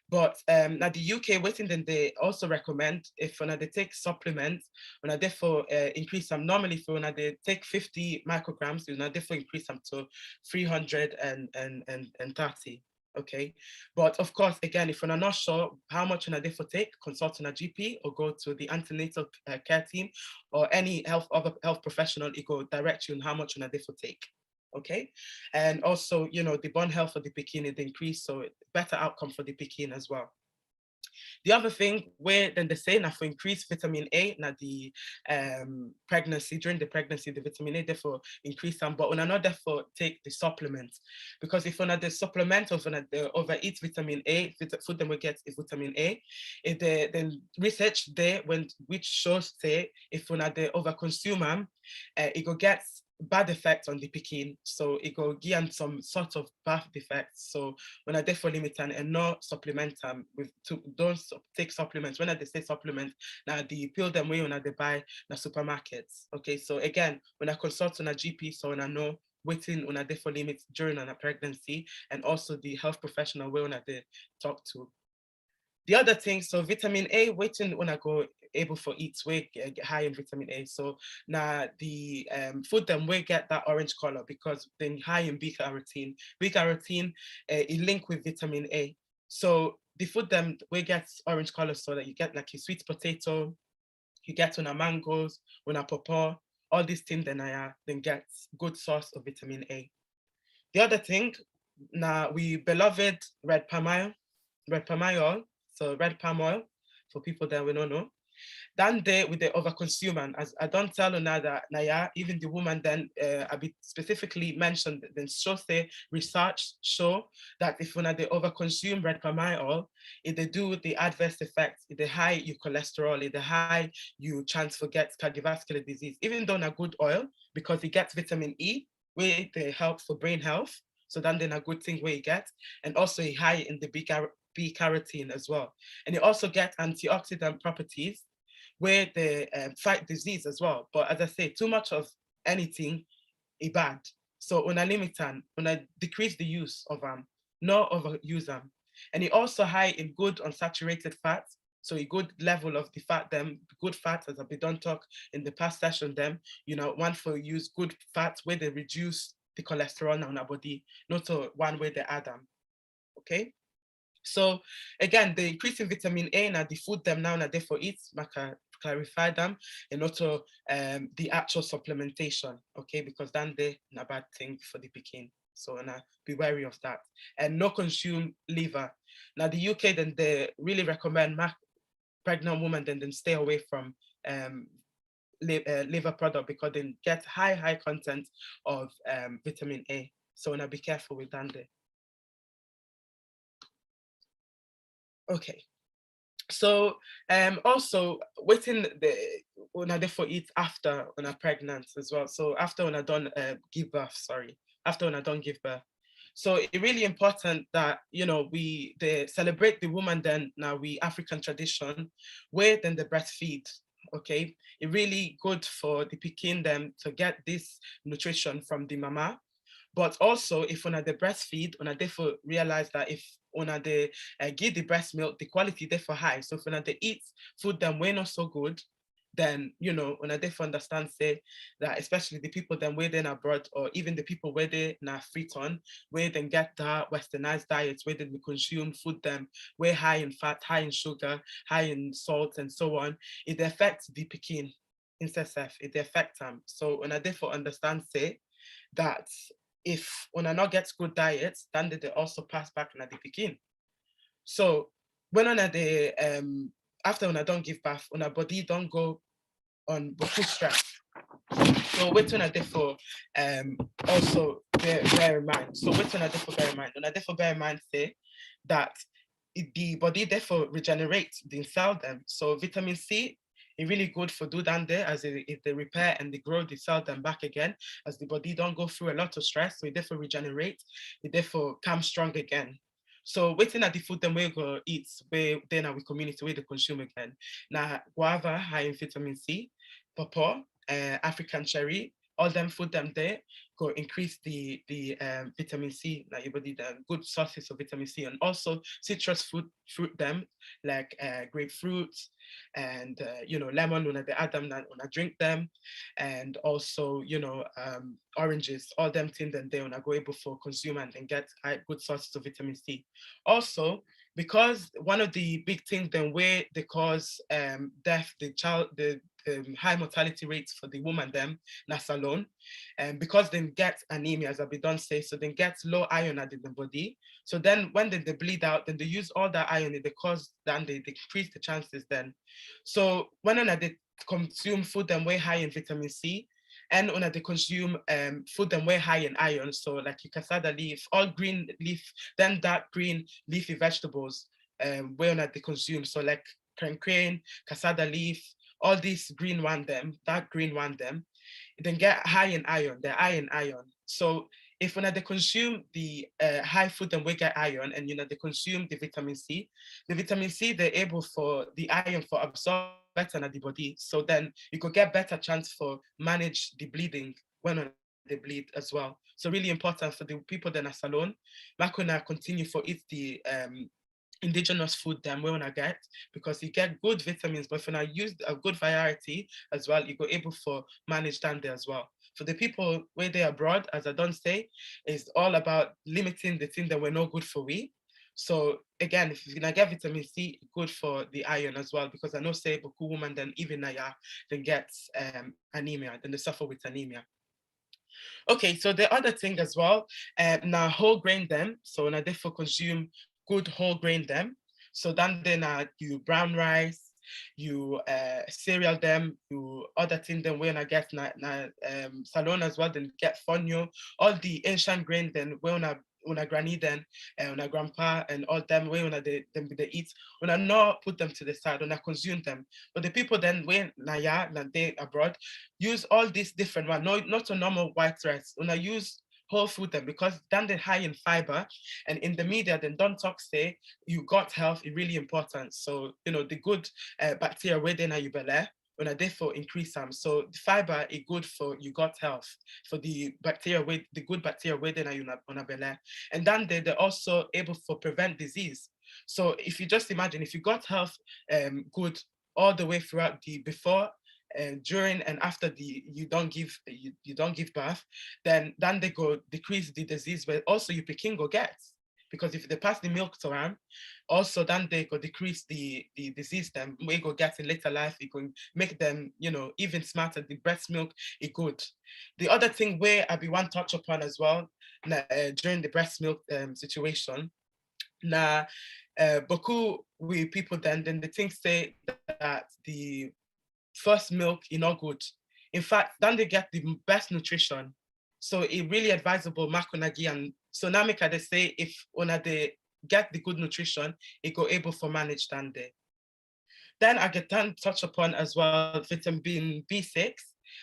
But now the UK waiting, then they also recommend if when they take supplements, when I therefore increase them normally for when they take 50 micrograms, when I therefore increase them to 330. Okay, but of course, again, if you're not sure how much you therefore take, consult on a GP or go to the antenatal care team or any other health professional. It will direct you on how much you therefore take. Okay, and also, you know, the bone health of the pikin is increased, so better outcome for the pikin as well. The other thing where then they say now for increased vitamin A, now the pregnancy, during the pregnancy, the vitamin A therefore increase some, but when not therefore take the supplements, because if the supplement of when they overeat vitamin A, food then we get vitamin A, then research there which shows say if they overconsume them, it will get bad effects on the pikin, so it will give some sort of bad effects. So when I therefore limit and not supplement with don't take supplements. When I say supplements, now the pill them way when they buy the supermarkets. Okay, so again, when I consult on a GP, so when I know waiting on a therefore limit during a pregnancy, and also the health professional way when I talk to. The other thing, so vitamin A, waiting when I go able for eat, we get high in vitamin A. So now the food them we get that orange color because then high in beta-carotene. Beta-carotene it link with vitamin A. So the food them we get orange color so that you get like your sweet potato, you get on a mangoes, on a pawpaw, all these things then then get good source of vitamin A. The other thing, now we beloved red palm oil, so red palm oil, for people that we don't know. Then they with the overconsume, and as I don't tell another Naya, even the woman then I be specifically mentioned then say research show that if when they overconsume red palm oil, if they do the adverse effects, if they high your cholesterol, if they high you chance for get cardiovascular disease, even though not good oil, because it gets vitamin E, where they help for brain health. So then a good thing where you get, and also high in the beta-carotene as well. And you also get antioxidant properties where they fight disease as well. But as I say, too much of anything is bad. So when I limit them, when I decrease the use of them, not overuse them. And it also high in good unsaturated fats. So a good level of the fat, them good fats, as I've done talk in the past session, them, you know, one for use good fats where they reduce the cholesterol in our body, not so one way they add them. Okay. So again, the increase in vitamin A and the food them now and therefore eat, clarify them, and also the actual supplementation, okay, because then they a bad thing for the pikin. So and be wary of that. And no consume liver. Now the UK then they really recommend pregnant women then stay away from liver product because they get high content of vitamin A. So now be careful with that there. Okay. So also waiting the when I therefore eat after when I'm pregnant as well. So after when I don't give birth, after when I don't give birth. So it's really important that, you know, they celebrate the woman then now we African tradition where then they breastfeed. Okay, it's really good for the pikin them to get this nutrition from the mama. But also, if when they breastfeed, when I therefore realize that if when they give the breast milk, the quality therefore high. So if when they eat food that way not so good, then, you know, when I therefore understand, say that especially the people then where they're abroad, or even the people where they're free on, where they get the westernized diets, where they consume food them, where high in fat, high in sugar, high in salt, and so on, it affects the pikin, it affects them. So when I therefore understand, say that if una not get good diet, then they also pass back on the pikin. So when una after una don't give birth, una body don't go on full stress. So which one are they for also bear in mind. So which one are they for bear in mind? And I therefore bear in mind say that the body therefore regenerates the cell them. So vitamin C is really good for do down there as they repair and they grow the cell them back again as the body don't go through a lot of stress. So it therefore regenerate, it therefore come strong again. So waiting at the food them we go eat, where then our community where they consume again. Now guava high in vitamin C, pawpaw, African cherry, all them food them there go increase the vitamin C, like your body the good sources of vitamin C, and also citrus fruit them like grapefruit and lemon when they add them when I drink them, and also oranges, all them things and they when I go able for consume and get good sources of vitamin C. Also, because one of the big things then where they cause death, the high mortality rates for the woman them, that's alone. And because they get anemia, as I've done say, so they get low iron in the body. So then when they bleed out, then they use all that iron, they cause, then they decrease the chances then. So when they consume food them way high in vitamin C, and when they consume food them way high in iron, so like you cassava leaf, all green leaf, then dark green leafy vegetables, where they consume, so like crane, cassava leaf, all these green one them, that green one them, then get high in iron, they're high in iron. So if when they consume the high food and we get iron and they consume the vitamin C, they're able for the iron for absorb better in the body. So then you could get better chance for manage the bleeding when they bleed as well. So really important for the people that are alone. Back when I continue for eat the indigenous food them we want to get, because you get good vitamins, but when I use a good variety as well, you go able for manage down there as well. For the people where they abroad, as I don't say, is all about limiting the thing that we're not good for we. So again, if you're gonna get vitamin C, good for the iron as well, because I know say Boku woman then even Naya then gets anemia, then they suffer with anemia. Okay, so the other thing as well, now whole grain them, so now therefore consume good whole grain them. So then you brown rice, you cereal them, you other thing them when I get salon as well, then get fonio, all the ancient grain then when I granny then and when grandpa and all them when they eat, when I not put them to the side, when I consume them. But the people then when they abroad use all these different one, not a normal white rice. When I use whole food them, because then they're high in fiber, and in the media then don't talk say you gut health is really important. So the good bacteria within you belly when I therefore increase them. So the fiber is good for your gut health, for the bacteria with the good bacteria within you on a belly, and then they're also able for prevent disease. So if you just imagine if you gut health good all the way throughout the before during and after you don't give birth, then they go decrease the disease, but also you picking go get, because if they pass the milk to them, also then they go decrease the disease them we go get in later life. It can make them even smarter. The breast milk is good. The other thing where I be one touch upon as well during the breast milk situation. Now, Boku we people then the thing say that the first milk is not good. In fact, then they get the best nutrition. So it really advisable makunagi, and so now make they say if when they get the good nutrition, it go able for manage than there. Then I get to touch upon as well vitamin B6.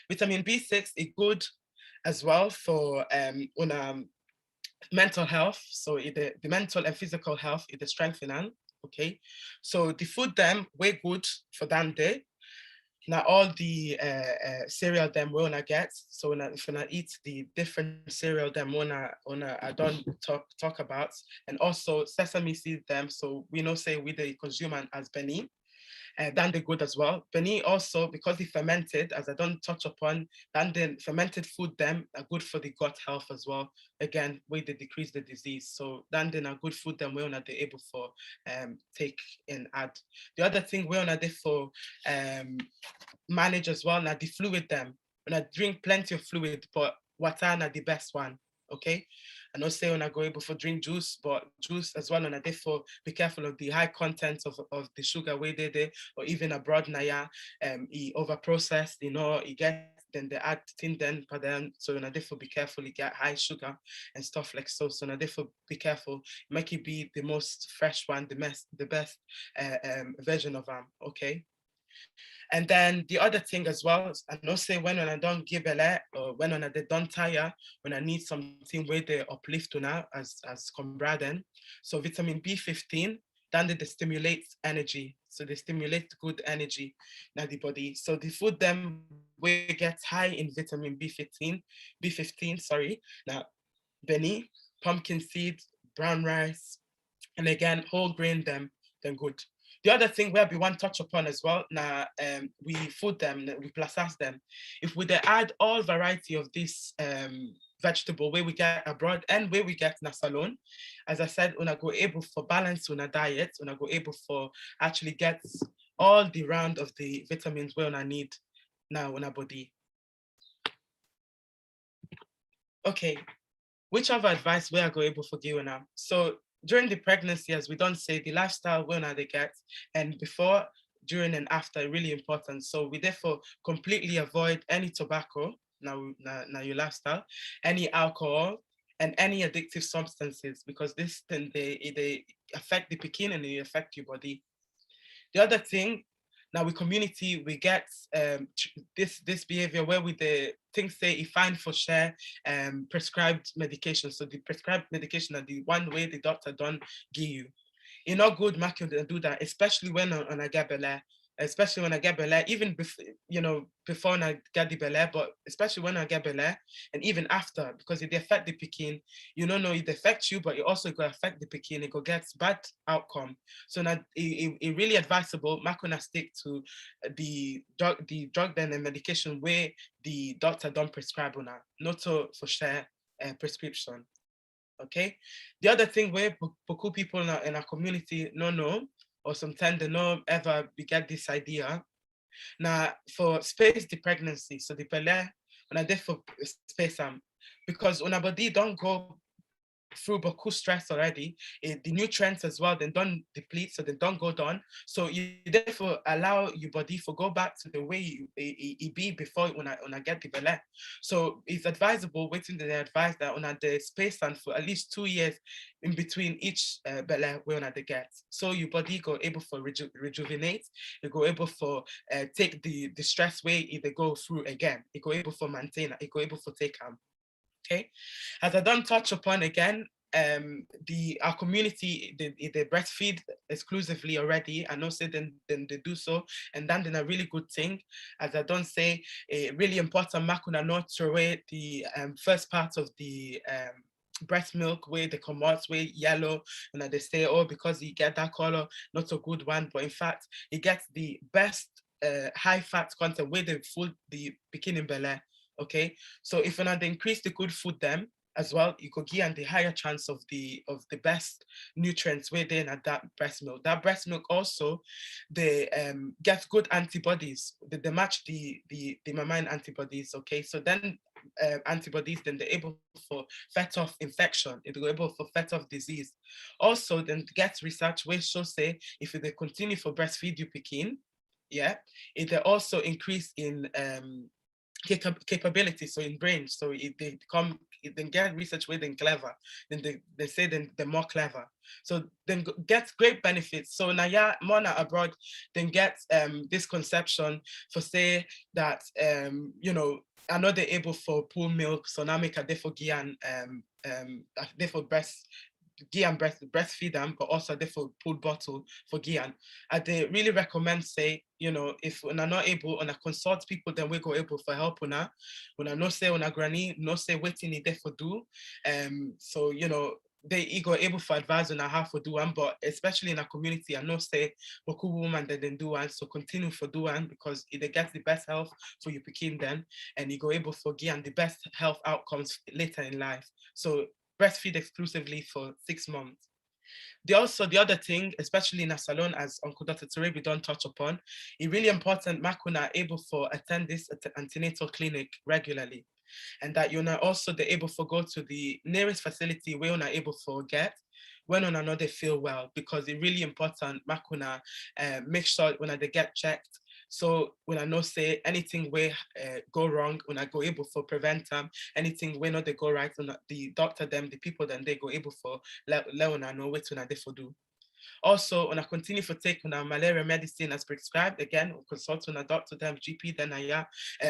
Vitamin B6 is good as well for mental health. So the mental and physical health is the strengthening. Okay, so the food them way good for that day. Now all the cereal them we wanna get. So when I eat the different cereal them I don't talk about, and also sesame seed them. So we know say we the consumer as Beni. Then they're good as well. Beni also, because they fermented, as I don't touch upon, then the fermented food them are good for the gut health as well. Again, way they decrease the disease. So then they are good food them we are able for take and add. The other thing we are for manage as well now the fluid them. When I drink plenty of fluid, but water are the best one. okay? I know say when I go able for drink juice, but juice as well, and I therefore be careful of the high content of the sugar way there, or even abroad naya, he over processed, you know, he get then they add thing then, but then so when I therefore be careful, you get high sugar and stuff like so. So I therefore be careful, make it be the most fresh one, the best version of them, okay? And then the other thing as well, I know say when I don't give belly or when I don't tire, when I need something where they uplift now as combraden. So vitamin B15, then they stimulate energy. So they stimulate good energy in the body. So the food them we get high in vitamin B15, sorry. Now, Benny, pumpkin seeds, brown rice, and again, whole grain them, then good. The other thing where we want to touch upon as well, now we food them, we process them. If we add all variety of this vegetable where we get abroad and where we get in a salon, as I said, when I go able for balance on a diet, when I go able for actually get all the round of the vitamins where I need now in our body. Okay, which other advice we are go able for give now? So during the pregnancy, as we don't say, the lifestyle when they get, and before, during and after, really important. So we therefore completely avoid any tobacco, now your lifestyle, any alcohol, and any addictive substances, because this then they affect the pekin and they affect your body. The other thing, now with community, we get this behavior where we the things say if fine for share prescribed medication. So the prescribed medication are the one way the doctor don't give you. It's not good make you do that, especially when on a get belly, especially when I get belly, even before, you know, before I get the belly, but especially when I get belly and even after, because it affect the pekin, you don't know it affects you, but it also go affect the pekin, it go get bad outcome. So now it really advisable, I'm gonna stick to the drug then and medication where the doctor don't prescribe on that, not for share prescription. Okay. The other thing where beaucoup people in our community no know, or sometimes they don't ever get this idea. Now for space the pregnancy, so the pele, when I did for space because when our body don't go through beaucoup stress already, the nutrients as well, then don't deplete, so they don't go down. So you therefore allow your body to go back to the way it be before when I get the belly. So it's advisable waiting to advise that on the space and for at least 2 years in between each belly when they get. So your body go able for rejuvenate, you go able for take the stress way if they go through again, it go able for maintain, it go able for take Okay, as I don't touch upon again, our community they breastfeed exclusively already. I know say then they do so, and then a really good thing. As I don't say, really important. Makuna not throw away the first part of the breast milk where they come out where yellow, and they say oh because you get that color, not a good one, but in fact it gets the best high fat content where they food the bikini belly. Okay, so if you not increase the good food them as well, you could give the higher chance of the best nutrients within at that breast milk. That breast milk also they get good antibodies. They match the mammine antibodies. Okay, so then antibodies then they're able for fight off infection. They're able for fight off disease. Also, then get research where show say if they continue for breastfeed you pekin, yeah, it also increase in capability, so in brain, so if they become, if they get research where they're clever, then they say then they're more clever, so then get great benefits. So now yeah, mona abroad then get this conception for say that you know, I know they're able for pool milk, so now make a therefore gian therefore Gian breastfeed them, but also therefore pool bottle for Gian. They really recommend say, you know, if we're not able and consult people, then we go able for help when I no say on a granny, no say waiting it for do. So you know, they go able for advice on how to do one, but especially in a community, I know say Boku woman that then do one, so continue for do one because they get the best health for your pekin then, and you go able for Gian the best health outcomes later in life. So breastfeed exclusively for 6 months. The other thing, especially in a salon, as Uncle Dr. Terebi don't touch upon, it's really important Makuna able for attend this antenatal clinic regularly. and that you're not also able to go to the nearest facility where you're not able to get when on another feel well, because it's really important makuna make sure when they get checked. So when I know say anything where go wrong, when I go able for prevent them, anything where not they go right, when the doctor them, the people then they go able for let when I know what when they for do. Also, when I continue to take when malaria medicine as prescribed, again, consult on a doctor, them GP, then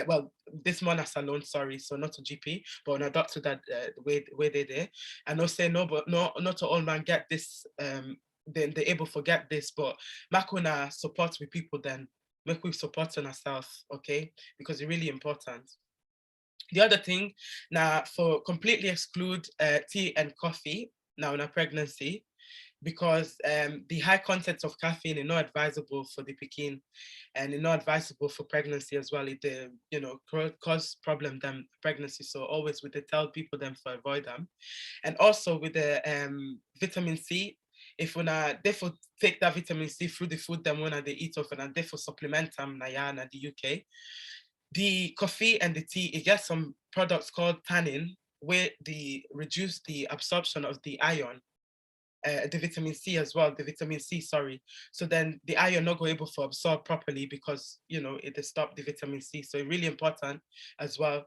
well, this one as alone, sorry, so not a GP, but on a doctor that where they there. And no say no, but not all man get this, then they're able to get this, but makuna support with people then, make we support on ourselves, okay? Because it's really important. The other thing, now for completely exclude tea and coffee now in a pregnancy, because the high content of caffeine is not advisable for the pekin, and it's not advisable for pregnancy as well. It cause problem them pregnancy. So always we tell people them to avoid them, and also with the vitamin C. If we therefore take that vitamin C through the food them when they eat off, and therefore supplement them in the UK. The coffee and the tea, it gets some products called tannin, where they reduce the absorption of the iron. The vitamin C as well, the vitamin C, sorry. So then the iron not go able to absorb properly because, it stop the vitamin C. So it's really important as well,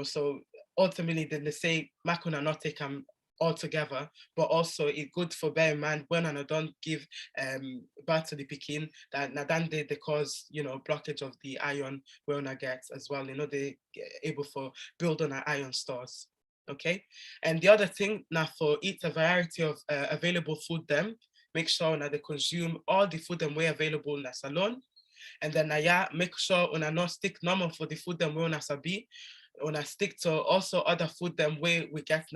so ultimately then they say makuna not take them all together, but also it's good for bear in mind when I don't give birth to the pekin that then they cause, blockage of the iron when I get as well, they able for build on our iron stores. Okay, and the other thing now for eat a variety of available food them, make sure that they consume all the food them way available in the salon, and then make sure on not stick normal for the food them way on sabi, on stick to also other food them way we get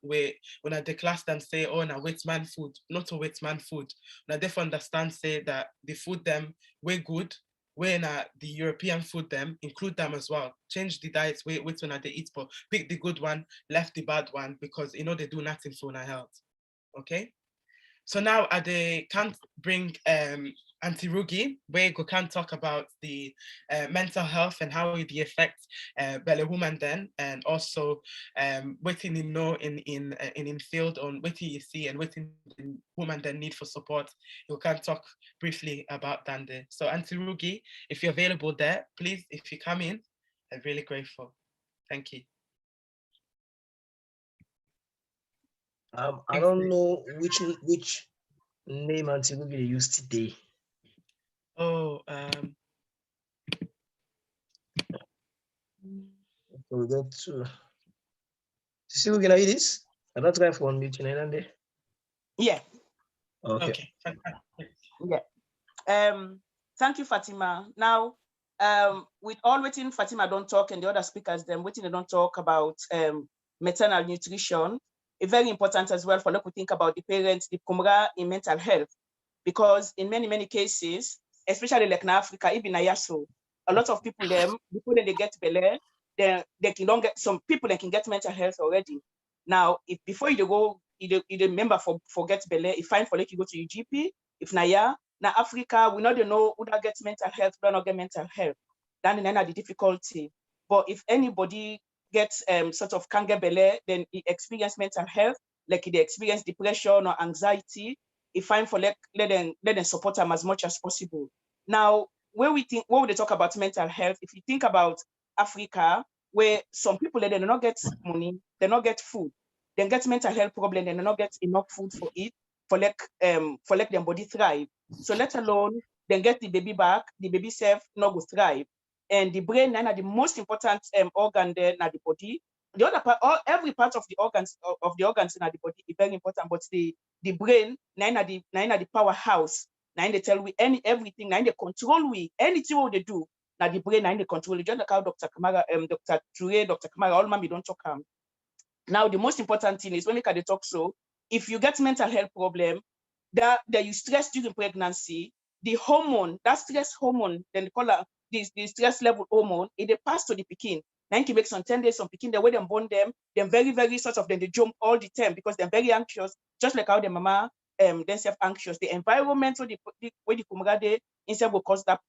where when the class them say na weight man food, not a weight man food. Now they understand say that the food them way good. When the European food them, include them as well. Change the diets which when they eat, but pick the good one, left the bad one, because they do nothing for our health. Okay. So now they can't bring Auntie Rugi, where we can talk about the mental health and how it affects Bella woman then, and also what you know in field on what you see and what the woman then need for support. You can talk briefly about that. So Auntie Rugi, if you're available there, please, if you come in, I'm really grateful. Thank you. I don't know which name Auntie Ruby they use today. Oh, we go to see we can read this. I'm not trying for 1 minute and there. Yeah. Okay. Yeah. Thank you, Fatima. Now, with all waiting, Fatima don't talk, and the other speakers them waiting they don't talk about maternal nutrition. It's very important as well for look we think about the parents, the kumra in mental health, because in many cases, especially like in Africa, even Ayaso, a lot of people before they get belay, they can don't get some people that can get mental health already. Now, if before you go, you remember for get belay, it's fine for like you go to your GP. If now Africa, we not know who that gets mental health, who not get mental health. Then the difficulty. But if anybody gets sort of can't get belay, then he experience mental health, like they experience depression or anxiety. It's fine for let them support them as much as possible. Now, when we talk about mental health, if you think about Africa, where some people they do not get money, they not get food, then get mental health problem, they do not get enough food for it, for let their body thrive. So let alone then get the baby back, the baby self not go thrive. And the brain are the most important organ there in the body. The other part, every part of the organs in the body is very important, but the brain, the powerhouse, they tell we everything, they control we anything what they do. Now the brain, they control it. Just like how Dr. Kamara, Dr. Ture, Dr. Kamara, all man we don't talk. Now the most important thing is when we can talk so, if you get mental health problem, that you stress during pregnancy, the hormone, that stress hormone, then they call it the stress level hormone, it pass to the pekin. 90 makes on 10 days, some pekin, the way they born them, they're very sort of, then they jump all the time because they're very anxious, just like how the mama themselves anxious. The environment where the kumagade instead will cause that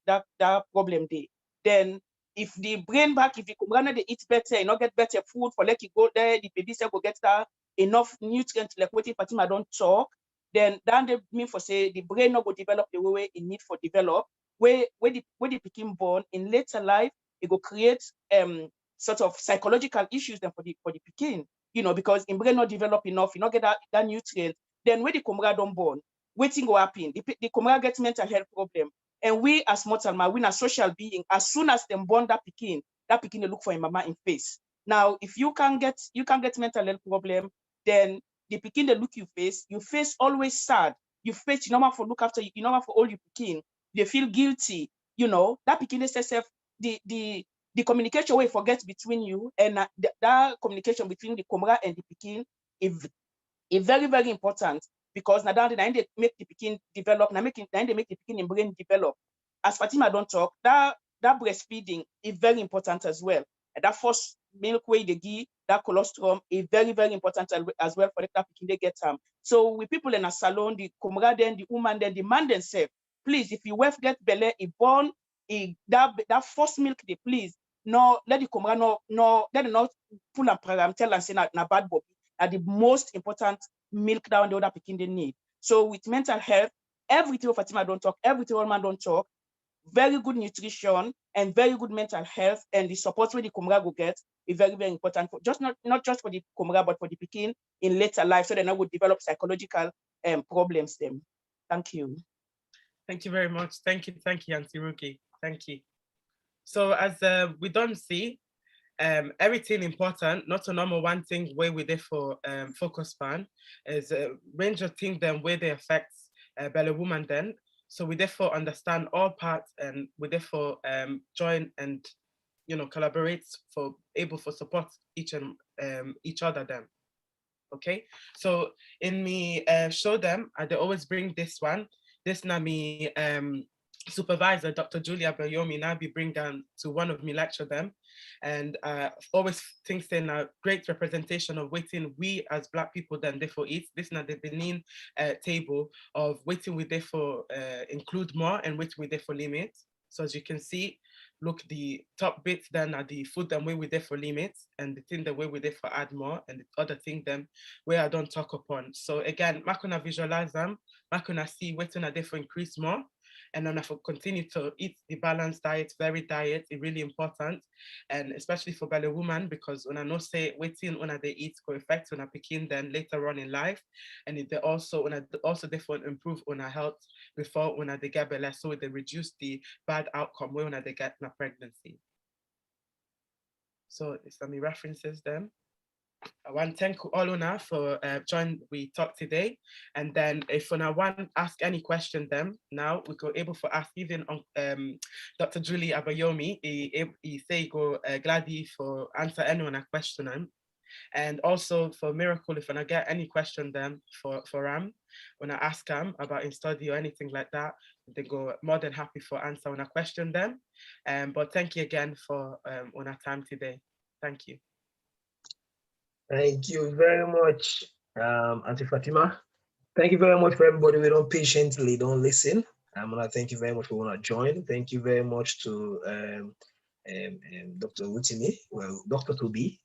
problem there. Then if the brain back, if the Komra they eat better, you not get better food for like you go there, the baby cell go get that enough nutrients like what Fatima don't talk, then they mean for say the brain not go develop the way it need for develop, where the became born in later life, it go create sort of psychological issues then for the Pekin, you know, because in brain not develop enough, you not get that nutrient, then when the Komra don't born, waiting go happen, the Komra gets mental health problem. And we as mortal man, we are social being. As soon as them born that Pekin they look for a mama in face. Now, if you can get mental health problem, then the Pekin they look you face always sad. You face you normal for look after you normal for all you Pekin. They feel guilty. You know that Pekin they say the communication way forget between you and that communication between the Komra and the Pekin is very, very important, because now they make the Pekin develop, now they make the Pekin in brain develop. As Fatima don't talk, that breastfeeding is very important as well. And that first milk way they give, that colostrum is very, very important as well for that Pekin they get So with people in a salon, the Komra then, the woman then, the man themselves, please, if you wife get belly, if born, that first milk they please, no, let the Komra no, let it not pull and program, tell and say na bad bobby. Are the most important milk that the other Pekin they need. So with mental health, everything Fatima don't talk, everything old man don't talk, very good nutrition and very good mental health, and the support where the Komra go get is very, very important for just not just for the Komra, but for the Pekin in later life, so they now would develop psychological problems them. Thank you. Thank you very much. Thank you, Auntie Ruki. Thank you. So as we don't see, everything important, not a number one thing where we there for focus span is a range of things then where they affect belly woman then. So we therefore understand all parts, and we therefore join and collaborate for able for support each other then. Okay, so in me show them, they always bring this one. This now me supervisor, Dr. Julia Bayomi, now be bring down to one of me lecture them, and always thinks in a great representation of waiting we as Black people then therefore eat. This now the Benin table of waiting we therefore include more and waiting we therefore limit. So as you can see, look, the top bits then are the food then where we therefore limit, and the thing that way we therefore add more, and the other thing then where I don't talk upon. So again, I'm gonna visualize them, I'm gonna see waiting I therefore increase more. And then I will continue to eat the balanced diet, varied diet, is really important. And especially for belly woman, because when I know say waiting when they eat go affect when I begin then later on in life. And they also when I also therefore improve on our health before when they get belly, so they reduce the bad outcome when they get in a pregnancy. So some references them. I want to thank all una for joining we talk today, and then if una want to ask any question them now we go able for ask even on Dr. Julie Abayomi he say go gladly for answer anyone a question them, and also for Miracle if I get any question them for when I ask them about in study or anything like that, they go more than happy for answer when I question them. But thank you again for on our time today. Thank you. Thank you very much, Auntie Fatima. Thank you very much for everybody who don't patiently don't listen. Thank you very much for wanna join. Thank you very much to Dr. Wutimi, well, Dr. Toby,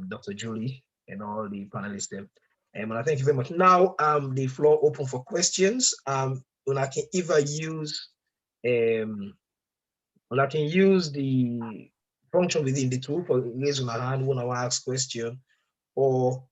Dr. Julie, and all the panelists there. And thank you very much. Now the floor open for questions. When I can either use the function within the tool for raising my hand when I want to ask question, or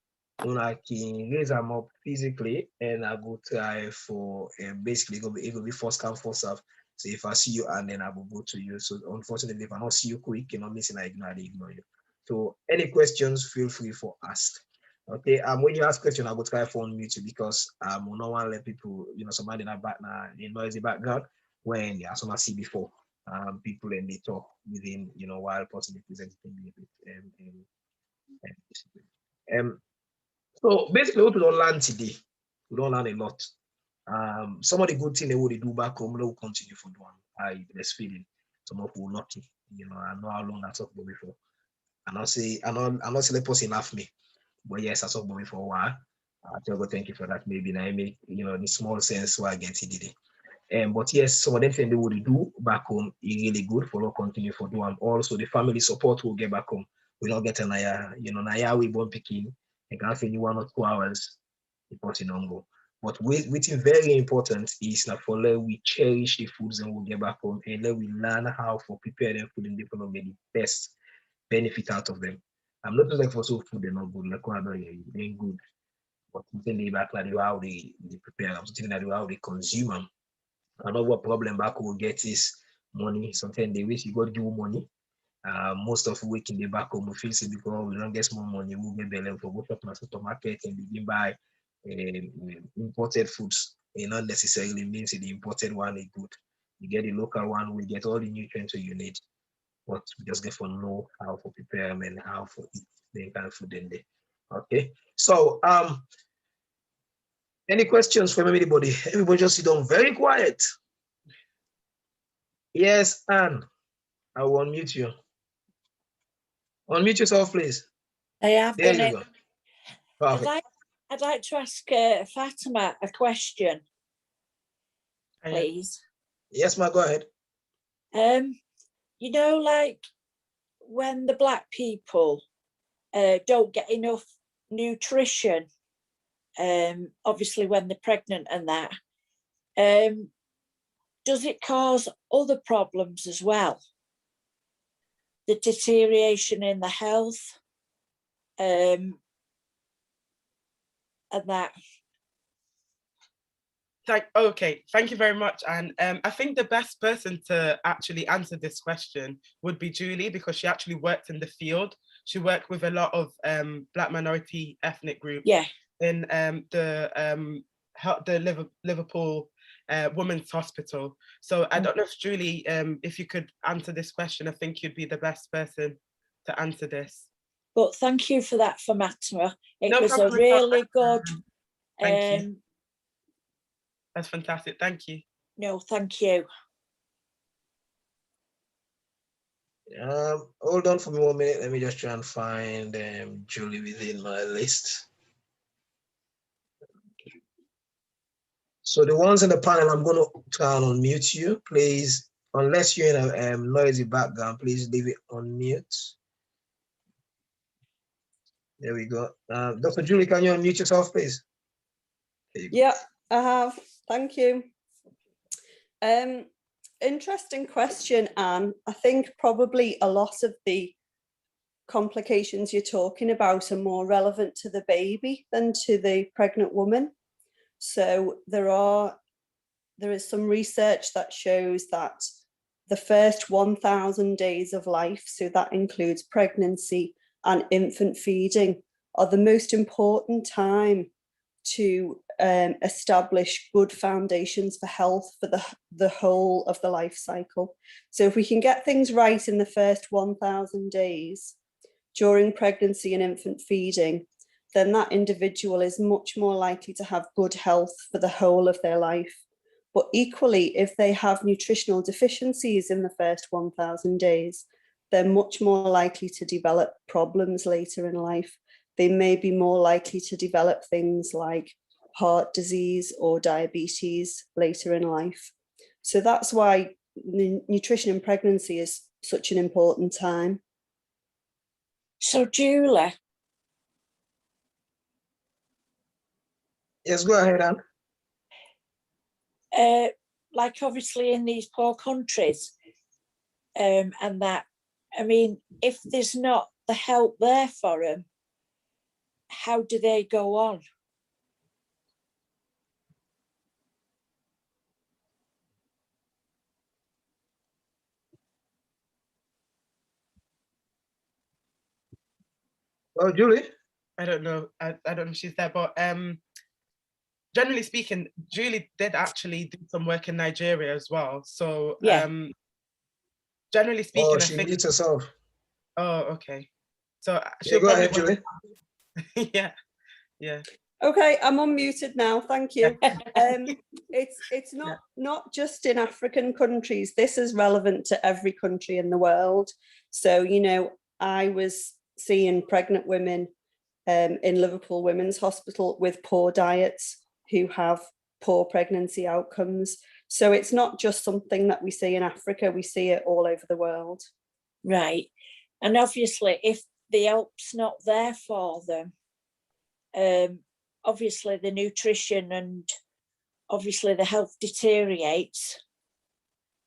when I can raise them up physically and I go try for basically it will be first come first serve. So if I see you and then I will go to you. So unfortunately, if I don't see you quick, you're not missing, I ignore you. So any questions, feel free for ask. Okay, when you ask question, I will try for unmute you because we don't want to let people, somebody in a back now in noisy background when as soon as I see before people and they talk within, while possibly presenting so basically what we don't learn today, we don't learn a lot. Some of the good things they would do back home, they will continue for doing. Breastfeeding. Some of will not, I know how long I talked about before. I'm not say let person laugh me, but yes, I talked about it for a while. Thank you for that. Maybe I make the small sense why I get it. But yes, some of them things they would do back home is really good for continue for do. And also the family support will get back home. We don't get an aya, we born picking and can finish 1 or 2 hours before you don't go. But what's very important is that for let we cherish the foods and we'll get back home and let we learn how to prepare them food and different get the best benefit out of them. I'm not like for so food they're not good, like they're good. But something they back like how they prepare them, something like how they consume them. Another problem back will get is money. Sometimes they wish you got due money. Most of week in the back home we feel say because we don't get more money, we'll get belly for go shop in the supermarket and begin buy imported foods. It not necessarily means the imported one is good. You get the local one, we get all the nutrients you need. But we just get to know how to prepare them and how to eat the kind of food in there. Okay. So any questions from anybody? Everybody just sit down very quiet. Yes, Anne. I will unmute you. Unmute yourself, please. I have there done you it. Go. Perfect. I'd like to ask Fatima a question, please. Yes, ma, go ahead. You know, like when the Black people don't get enough nutrition, obviously when they're pregnant and that, does it cause other problems as well? The deterioration in the health and that. Thank you very much. And I think the best person to actually answer this question would be Julie, because she actually worked in the field. She worked with a lot of Black minority ethnic groups in the Liverpool Women's Hospital. So I don't know if Julie, if you could answer this question, I think you'd be the best person to answer this. But thank you for that, Fatima. It No was problem. a really good. Thank you. That's fantastic. Thank you. No, thank you. Hold on for me 1 minute. Let me just try and find Julie within my list. So the ones in the panel, I'm going to try and unmute you. Please, unless you're in a noisy background, please leave it on mute. There we go. Dr. Julie, can you unmute yourself, please? Yeah, I have. Thank you. Interesting question, Anne. I think probably a lot of the complications you're talking about are more relevant to the baby than to the pregnant woman. So there is some research that shows that the first 1,000 days of life, so that includes pregnancy and infant feeding, are the most important time to establish good foundations for health for the whole of the life cycle. So if we can get things right in the first 1,000 days during pregnancy and infant feeding, then that individual is much more likely to have good health for the whole of their life. But equally, if they have nutritional deficiencies in the first 1,000 days, they're much more likely to develop problems later in life. They may be more likely to develop things like heart disease or diabetes later in life. So that's why nutrition in pregnancy is such an important time. So Julie. Yes, go ahead, Anne. Like obviously in these poor countries and that, I mean, if there's not the help there for them, how do they go on? Well, Julie? I don't know. I don't know if she's there, but generally speaking, Julie did actually do some work in Nigeria as well. So generally speaking, she mutes herself. Oh, okay. So she'll go ahead, Julie. Yeah. Okay, I'm unmuted now. Thank you. It's not just in African countries. This is relevant to every country in the world. So, you know, I was seeing pregnant women in Liverpool Women's Hospital with poor diets who have poor pregnancy outcomes. So it's not just something that we see in Africa, we see it all over the world. Right. And obviously, if the help's not there for them, obviously the nutrition and obviously the health deteriorates.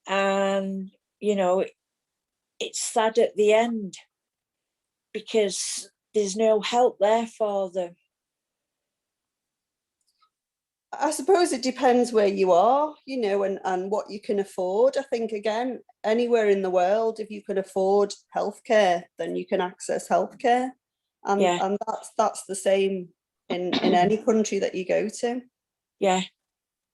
And, you know, it's sad at the end because there's no help there for them. I suppose it depends where you are, you know, and what you can afford. I think, again, anywhere in the world, if you can afford healthcare, then you can access healthcare. And that's the same in any country that you go to. Yeah.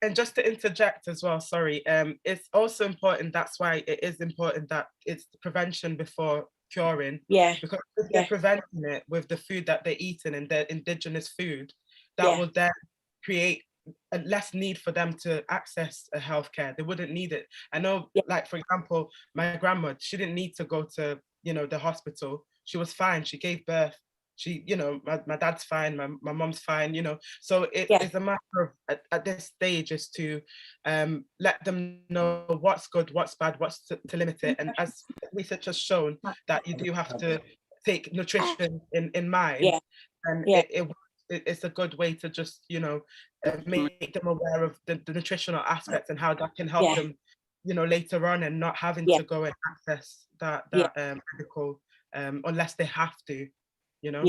And just to interject as well, sorry, it's also important, that's why it is important that it's prevention before curing. Yeah. Because if they're preventing it with the food that they're eating and their indigenous food, that will then create a less need for them to access a healthcare. They wouldn't need it. I know, like, for example, my grandma, she didn't need to go to, you know, the hospital. She was fine. She gave birth. She, you know, my dad's fine, my mom's fine, you know. So it's a matter of, at this stage, is to let them know what's good, what's bad, what's to limit it. And as research has shown, that you do have to take nutrition in mind. And it's a good way to just, you know, make them aware of the nutritional aspects and how that can help them, you know, later on, and not having to go and access that medical unless they have to, you know.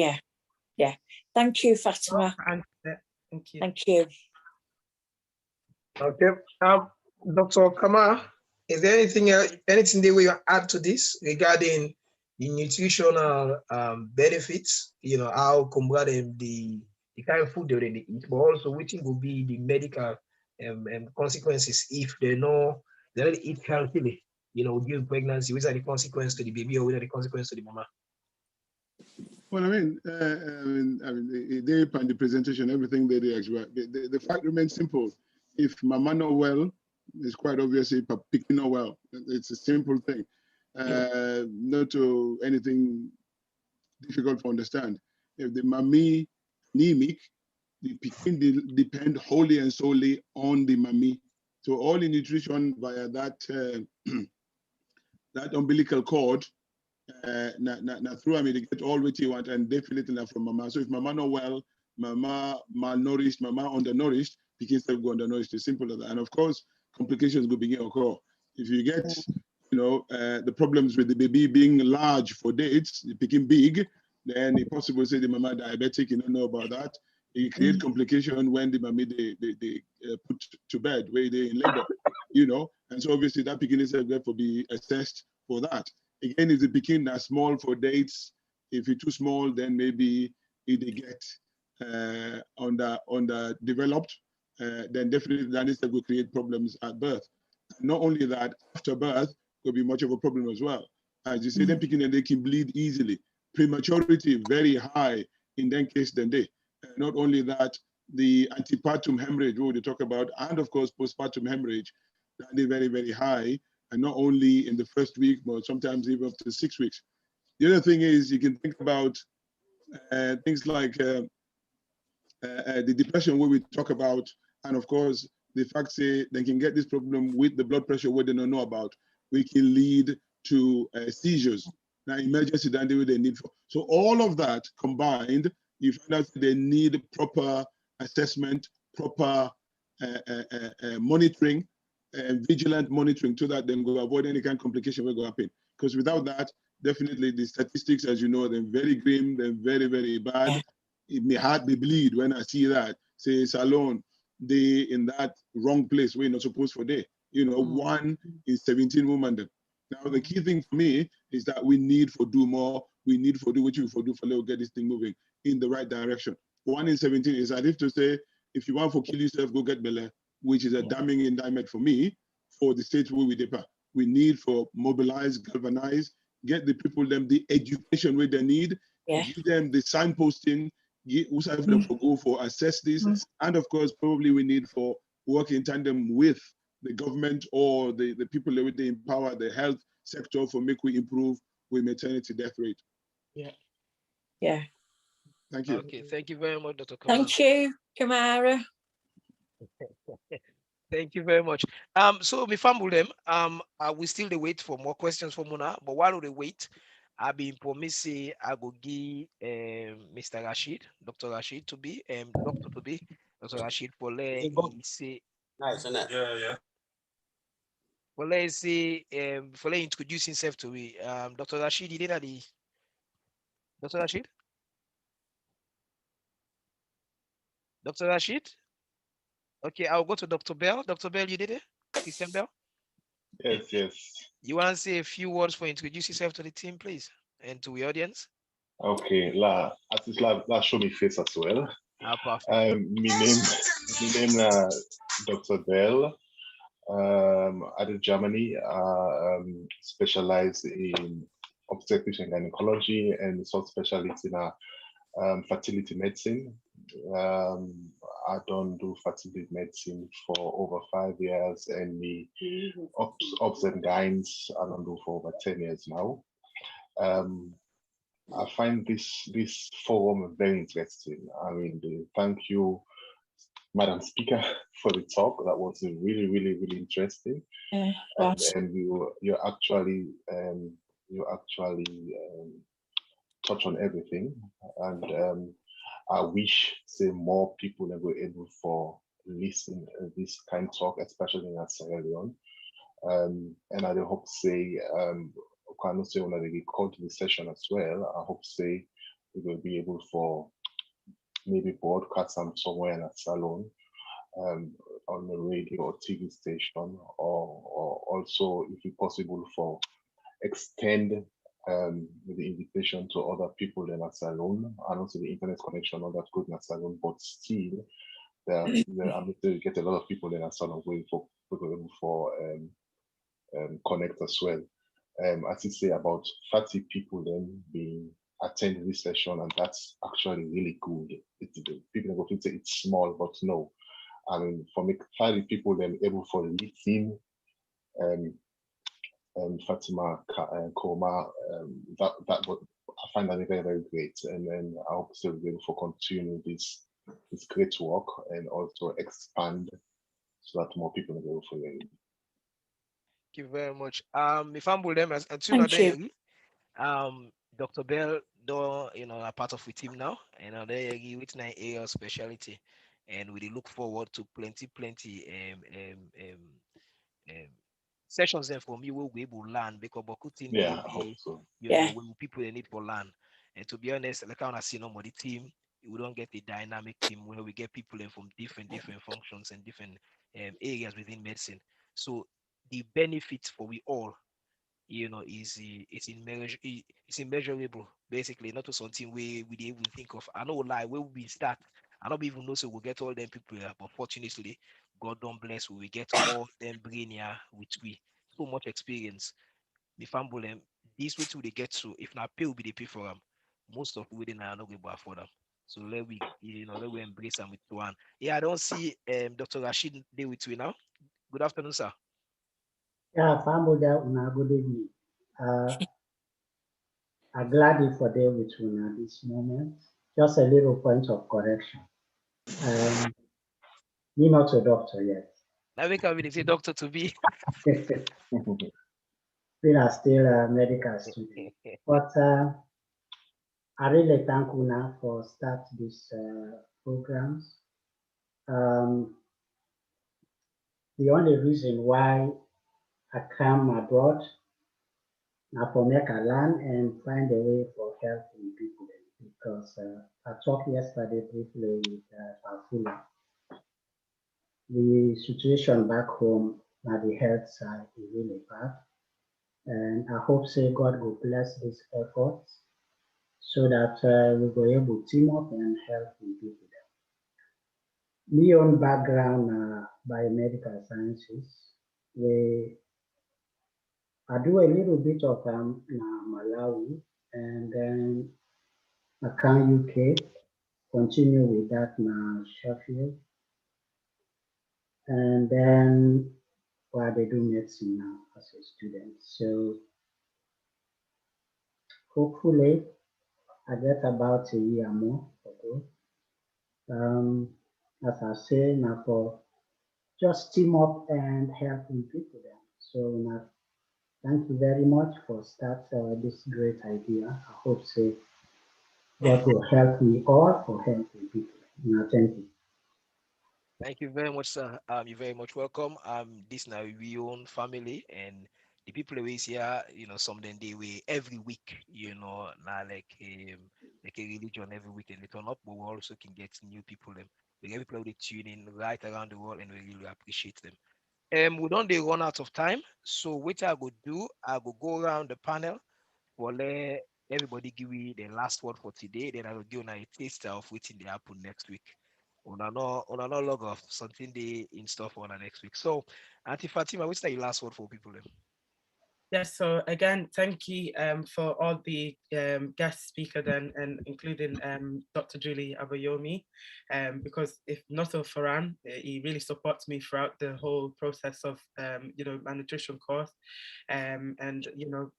Yeah. Thank you, Fatima. Thank you. Thank you. Okay. Dr. Kamar, is there anything that we add to this regarding the nutritional benefits? You know, how combat the kind of food they already eat, but also which will be the medical consequences if they already eat healthily, you know, during pregnancy. Which are the consequences to the baby, or what are the consequences to the mama? Well, I mean, they and the presentation, everything they did, the fact remains simple. If mama not well, it's quite obvious if picking not well. It's a simple thing, not to anything difficult to understand. If the mommy anemic, the picking depend wholly and solely on the mommy. So all the nutrition via that that umbilical cord, through they get all what you want, and definitely not from mama. So if mama not well, mama malnourished, mama undernourished, picking still go undernourished. It's simple as that. And of course, complications will begin to occur. If you get, you know, the problems with the baby being large for dates, picking big, then it's possible to say the mama diabetic, you don't know about that. It create complication when the mommy they put to bed, where they in labor, you know. And so obviously that picking is therefore be assessed for that. Again, if the picking are small for dates, if it's too small, then maybe if they get underdeveloped, then definitely that is that will create problems at birth. Not only that, after birth could be much of a problem as well. As you say, them picking and they can bleed easily. Prematurity very high in that case than they. Not only that, the antepartum hemorrhage, what we talk about, and of course postpartum hemorrhage, that is very, very high. And not only in the first week, but sometimes even up to 6 weeks. The other thing is you can think about things like the depression where we talk about, and of course, the fact say they can get this problem with the blood pressure where they don't know about, which can lead to seizures. Now, emergency that they need for. So all of that combined, you find out they need proper assessment, proper monitoring, vigilant monitoring, so that then go avoid any kind of complication will go happen. Because without that, definitely the statistics, as you know, they're very grim, they're very, very bad. It may hardly bleed when I see that. Say Salone, they in that wrong place where you're not supposed for day. You know, 1 in 17 women. Now the key thing for me is that we need for do more. We need for do what you for do for let get this thing moving in the right direction. 1 in 17 is as if to say, if you want to kill yourself, go get Belle, which is a damning indictment for me, for the state where we depart. We need for mobilize, galvanize, get the people them the education where they need, give them the signposting, who's have them for go for assess this, and of course probably we need for work in tandem with the government or the people that they empower the health sector for make we improve with maternity death rate. Thank you. Okay, thank you very much, Dr. Kamara. Thank you, Kamara. Thank you very much. So me family them, we still dey wait for more questions from Mona, but while they wait, I been promised say I go give Mr. Rashid, Dr. Rashid to be Dr. to be Dr. Rashid for let he say Nice, isn't it? Yeah. for let's say for let introduce himself to me. Dr. Rashid, you did that the Dr. Rashid? Dr. Rashid? Okay, I'll go to Dr. Bell. Dr. Bell, you did it? Christian Bell? Yes. You want to say a few words for introduce yourself to the team, please, and to the audience? Okay, at least show me face as well. Perfect. My name Dr. Bell. Out of Germany, specialized in obstetrics and gynecology and subspecialty in fertility medicine. I don't do fertility medicine for over 5 years, and the obs and gyns I don't do for over 10 years now. I find this forum very interesting. I mean, thank you, Madam Speaker, for the talk. That was really interesting. And you actually touch on everything. And I wish say more people that were able for listen this kind of talk, especially in Sierra Leone. And I hope say kind say when I record the session as well, I hope say we will be able for maybe broadcast them somewhere in a salon, on the radio or TV station, or also if it's possible for extend the invitation to other people in a salon. I don't see the internet connection not that good in a salon, but still I'm going to get a lot of people in a salon going for connect as well. As you say about 30 people then being attending this session, and that's actually really good. People go think it's small, but no. I mean, for me, 30 people then able for leading Fatima and Koroma, that I find that very great. And then I hope to be able to continue this great work and also expand so that more people will be able to learn. Thank you very much. If I'm with them as Dr. Bell, though, are part of the team now, and they with 9 area of specialty, and we look forward to plenty sessions there for me where we will learn because I hope so. When people they need for learn. And to be honest, like I want to see the team, we don't get a dynamic team where we get people in from different functions and different areas within medicine. So the benefits for we all, is immeasurable. Basically, not to something we able to think of. I know where we start. I don't even know so we'll get all them people here, but fortunately, God don't bless we get all them brain here with we so much experience. The family them this way too they get to if not pay will be the pay for them. Most of within are not going to afford them. So let we embrace them with one. Yeah, I don't see Dr. Rashid there with you now. Good afternoon, sir. Yeah, Famboda, good evening. I'm glad you for there with you at this moment. Just a little point of correction. Me not a doctor yet. I think I'm a doctor to be. We are still a medical student. But I really thank Una for start this programs. The only reason why I come abroad now for make a learn and find a way for helping people, because I talked yesterday briefly with Fafula. The situation back home at the health side is really bad, and I hope say God will bless these efforts so that we will be able to team up and help the people. My own background biomedical sciences, I do a little bit of Malawi, and then I come UK, continue with that now Sheffield, and then they do medicine now as a student. So hopefully I get about a year more for growth. As I say now, for just team up and helping people then. So thank you very much for start this great idea. I hope say God will help me all for helping people. Thank you. Thank you very much, sir. You're very much welcome. This now we own family and the people always here, something they way every week, now like a religion every week and they turn up, but we also can get new people them. We get people they tune in right around the world and we really appreciate them. We don't they run out of time. So what I would do, I will go around the panel for let everybody give me the last word for today. Then I will give a taster of waiting the happen next week. On no log of something they in store for the next week. So Auntie Fatima, what's the last word for people then? Yes, so again, thank you for all the guest speakers and including Dr. Julie Abayomi, because if not for Farhan, he really supports me throughout the whole process of, my nutrition course. And,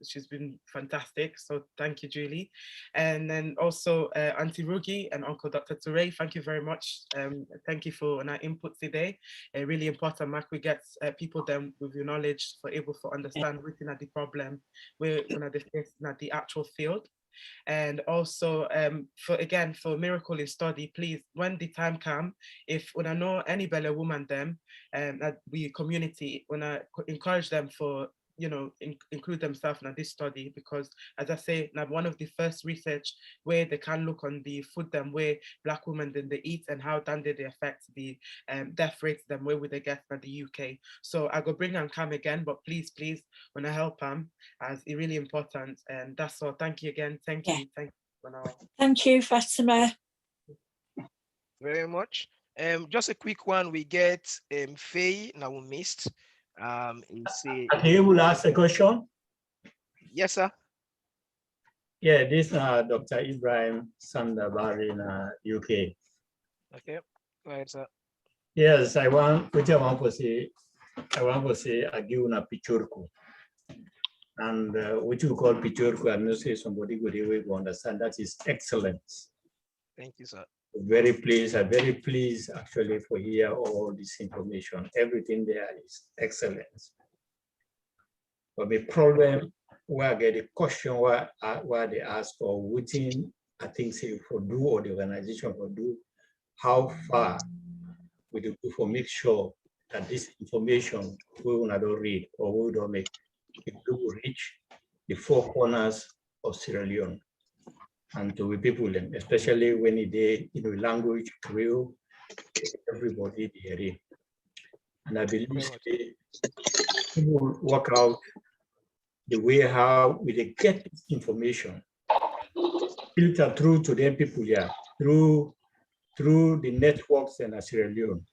she's been fantastic. So thank you, Julie. And then also Auntie Rugi and Uncle Dr. Ture, thank you very much. Thank you for our input today. Really important, Mark, we get people then with your knowledge for able to understand within at the problem we're at the actual field. And also for miracle in study, please, when the time come, if when I know any Bella woman them that we community, when I encourage them for include themselves in this study, because as I say, now one of the first research where they can look on the food them where Black women then they eat and how then they affect the death rates them where would they get in the UK. So I go bring and come again, but please, when I help them, as it's really important. And that's all. Thank you again. Thank you. Thank you, Fatima. Very much. Just a quick one. We get Faye. Now we missed. Are you able to ask a question? Yes, sir. Yeah, this Dr. Ibrahim Sandabari in UK. Okay, go ahead, sir. Yes, I want to say I give una pichurku. And what you call pichurku, I'm not saying somebody would understand that is excellence. Thank you, sir. I'm very pleased actually for hear all this information. Everything there is excellence. But the problem where I get a question where they ask for within, I think say for do or the organization for do, how far we do for make sure that this information we will not read or we don't make it will reach the four corners of Sierra Leone and to the people, especially when they language Krio, everybody there. And I believe they will work out the way how we get this information filter through to them people here through the networks in Sierra Leone.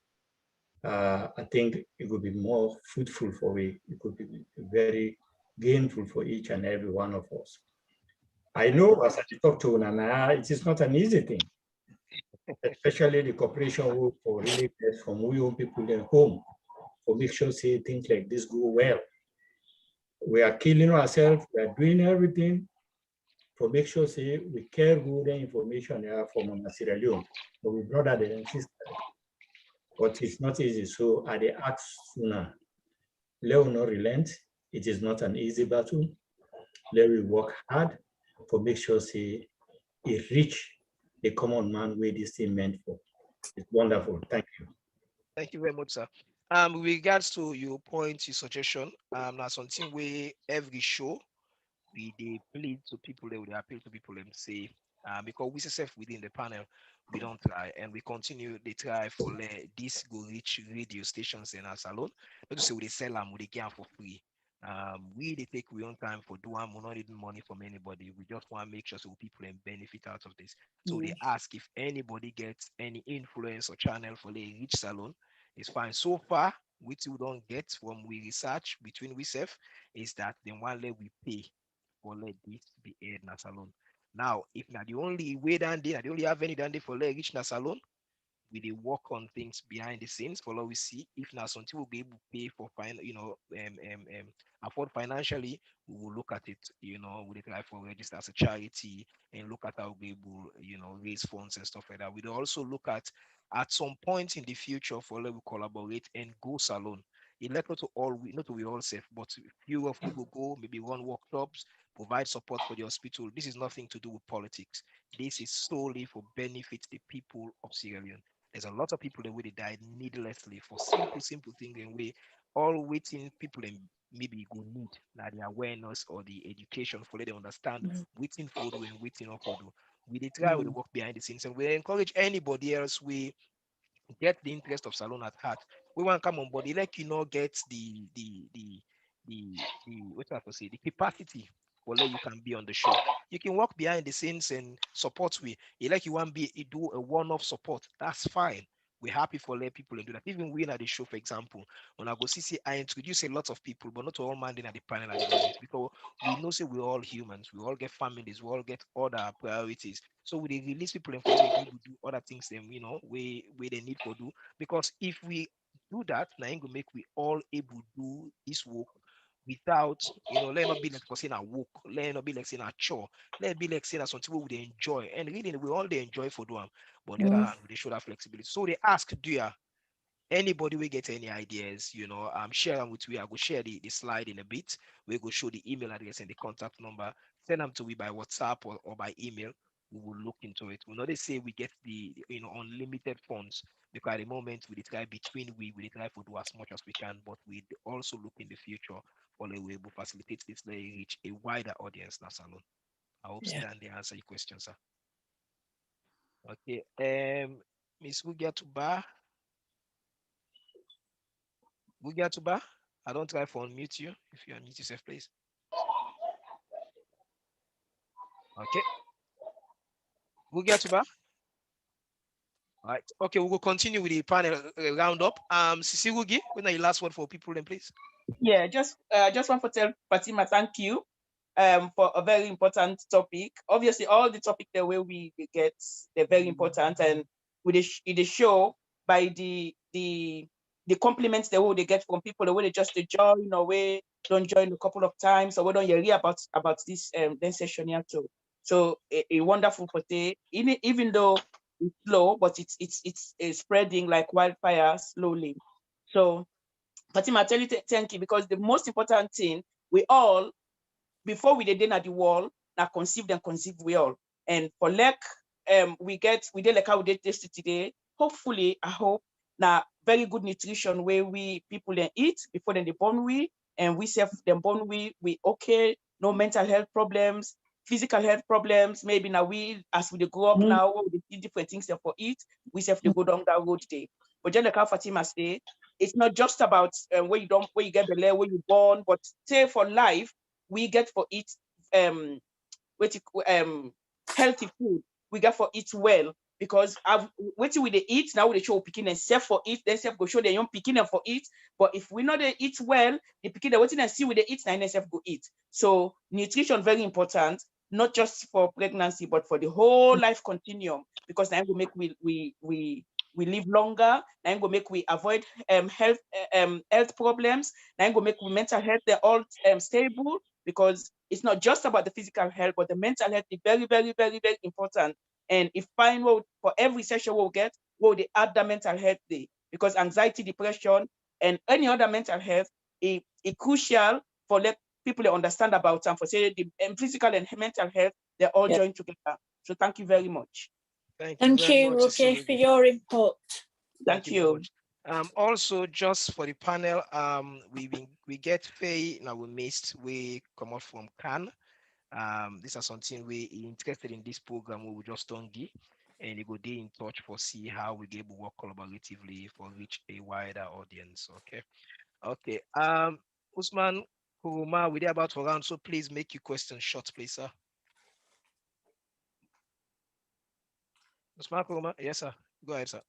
I think it would be more fruitful for we. It could be very gainful for each and every one of us. I know as I talk to Nana, it is not an easy thing, especially the cooperation for really get from we own people at home for make sure say things like this go well. We are killing ourselves, we are doing everything for make sure say we care good information from Sierra Leone, but we brother and sister. But it's not easy. So at the ask sooner, let us not relent. It is not an easy battle. Let we work hard for make sure say it reach the common man where this thing meant for. It's wonderful. Thank you. Thank you very much, sir. With regards to your point, your suggestion, that's something where every show we plead to people, they would appeal to people and say, because we self within the panel, we don't try and we continue they try for this go reach radio stations in our salon. Not to say we sell them, we get for free. We they take we own time for doing, we're not needing money from anybody. We just want to make sure so people can benefit out of this. So they ask if anybody gets any influence or channel for the reach salon, it's fine. So far, we still don't get from we research between we self is that the one let we pay for let this be aired in a salon. Now, if not the only way down there, the only avenue down there for let reach na salon, we they work on things behind the scenes for what we see. If not something we'll be able to pay for afford financially, we will look at it, we try for register as a charity and look at how we will, raise funds and stuff like that. We'll also look at at some point in the future, for let we collaborate and go salon. It like not to all we all safe, but few of we go maybe run workshops, provide support for the hospital. This is nothing to do with politics. This is solely for benefit the people of Sierra Leone. There's a lot of people that would died needlessly for simple things, and we all waiting people and maybe go need like the awareness or the education for let them understand waiting for do and waiting up for do. We did try with the work behind the scenes, and we encourage anybody else we get the interest of salon at heart. We want to come on board. Like get the what I have to say, the capacity for let you can be on the show. You can work behind the scenes and support we. Like you want to be do a one-off support. That's fine. We're happy for let people and do that. Even we at the show, for example, when I go see, I introduce a lot of people, but not all man in at the panel at the moment because we know say we're all humans, we all get families, we all get other priorities. So we release people and for them to do other things them, we they need for do. Because if we do that, now it will make we all able to do this work without, let it not be like for saying a work, let it not be like saying a chore, let it be like saying something we would enjoy. And really we all they enjoy for them. But on the other hand, they show that flexibility. So they ask, do you anybody will get any ideas, share them with me. I will share the slide in a bit. We will show the email address and the contact number. Send them to me by WhatsApp or by email. We will look into it. We'll not say we get the unlimited funds because at the moment we try we try to do as much as we can, but we also look in the future for a way to facilitate this reach a wider audience now salon. I hope that they answer your question, sir. Okay. Miss Wugiatuba. Wugiatuba, I don't try for unmute you. If you unmute yourself, please. Okay. Wugiatuba. All right. Okay, we will continue with the panel roundup. Sisi Wugi, when are your last word for people then, please? Yeah, just want to tell Fatima thank you for a very important topic. Obviously, all the topic the way we get, they're very important, and with the show by the compliments the way they get from people, the way they just join or way don't join a couple of times, or we don't hear about this then session here too. So a wonderful pote, even though it's slow, but it's spreading like wildfire slowly. So Fatima, I tell you thank you, because the most important thing, we all, before we did at the wall, now conceive we all. And for we did like how we did this today. Hopefully, I hope now very good nutrition where we people then eat before then they born we, and we self them born we okay, no mental health problems, physical health problems. Maybe now we as we grow up now, we see different things for eat, we self to go down that road today. But just like how Fatima say, it's not just about where you get the layer, where you born, but say for life, we get for eat healthy food. We get for eat well, because what we they eat now, they show picking and self for eat, then self go show the young picking and for eat. But if we know they eat well, the picking the what and see with the eat, then self go eat. So nutrition very important, not just for pregnancy, but for the whole life continuum, because then will make we live longer, then go make we avoid health problems, then go make we mental health they're all stable, because it's not just about the physical health, but the mental health is very, very, very, very important. And if fine for every session we'll get, they add the mental health day, because anxiety, depression, and any other mental health is crucial for let people understand about them. For say the physical and mental health, they're all joined together. So thank you very much. Thank you, okay, for your input. Thank you. Also, just for the panel, we get Faye now we missed, we come out from Cannes. This is something we interested in this program, we will just don't give, and you go there in touch for see how we get able to work collaboratively for reach a wider audience. Okay. Usman Koroma, we're about to round, so please make your questions short, please, sir. Usman Koroma, yes, sir. Go ahead, sir.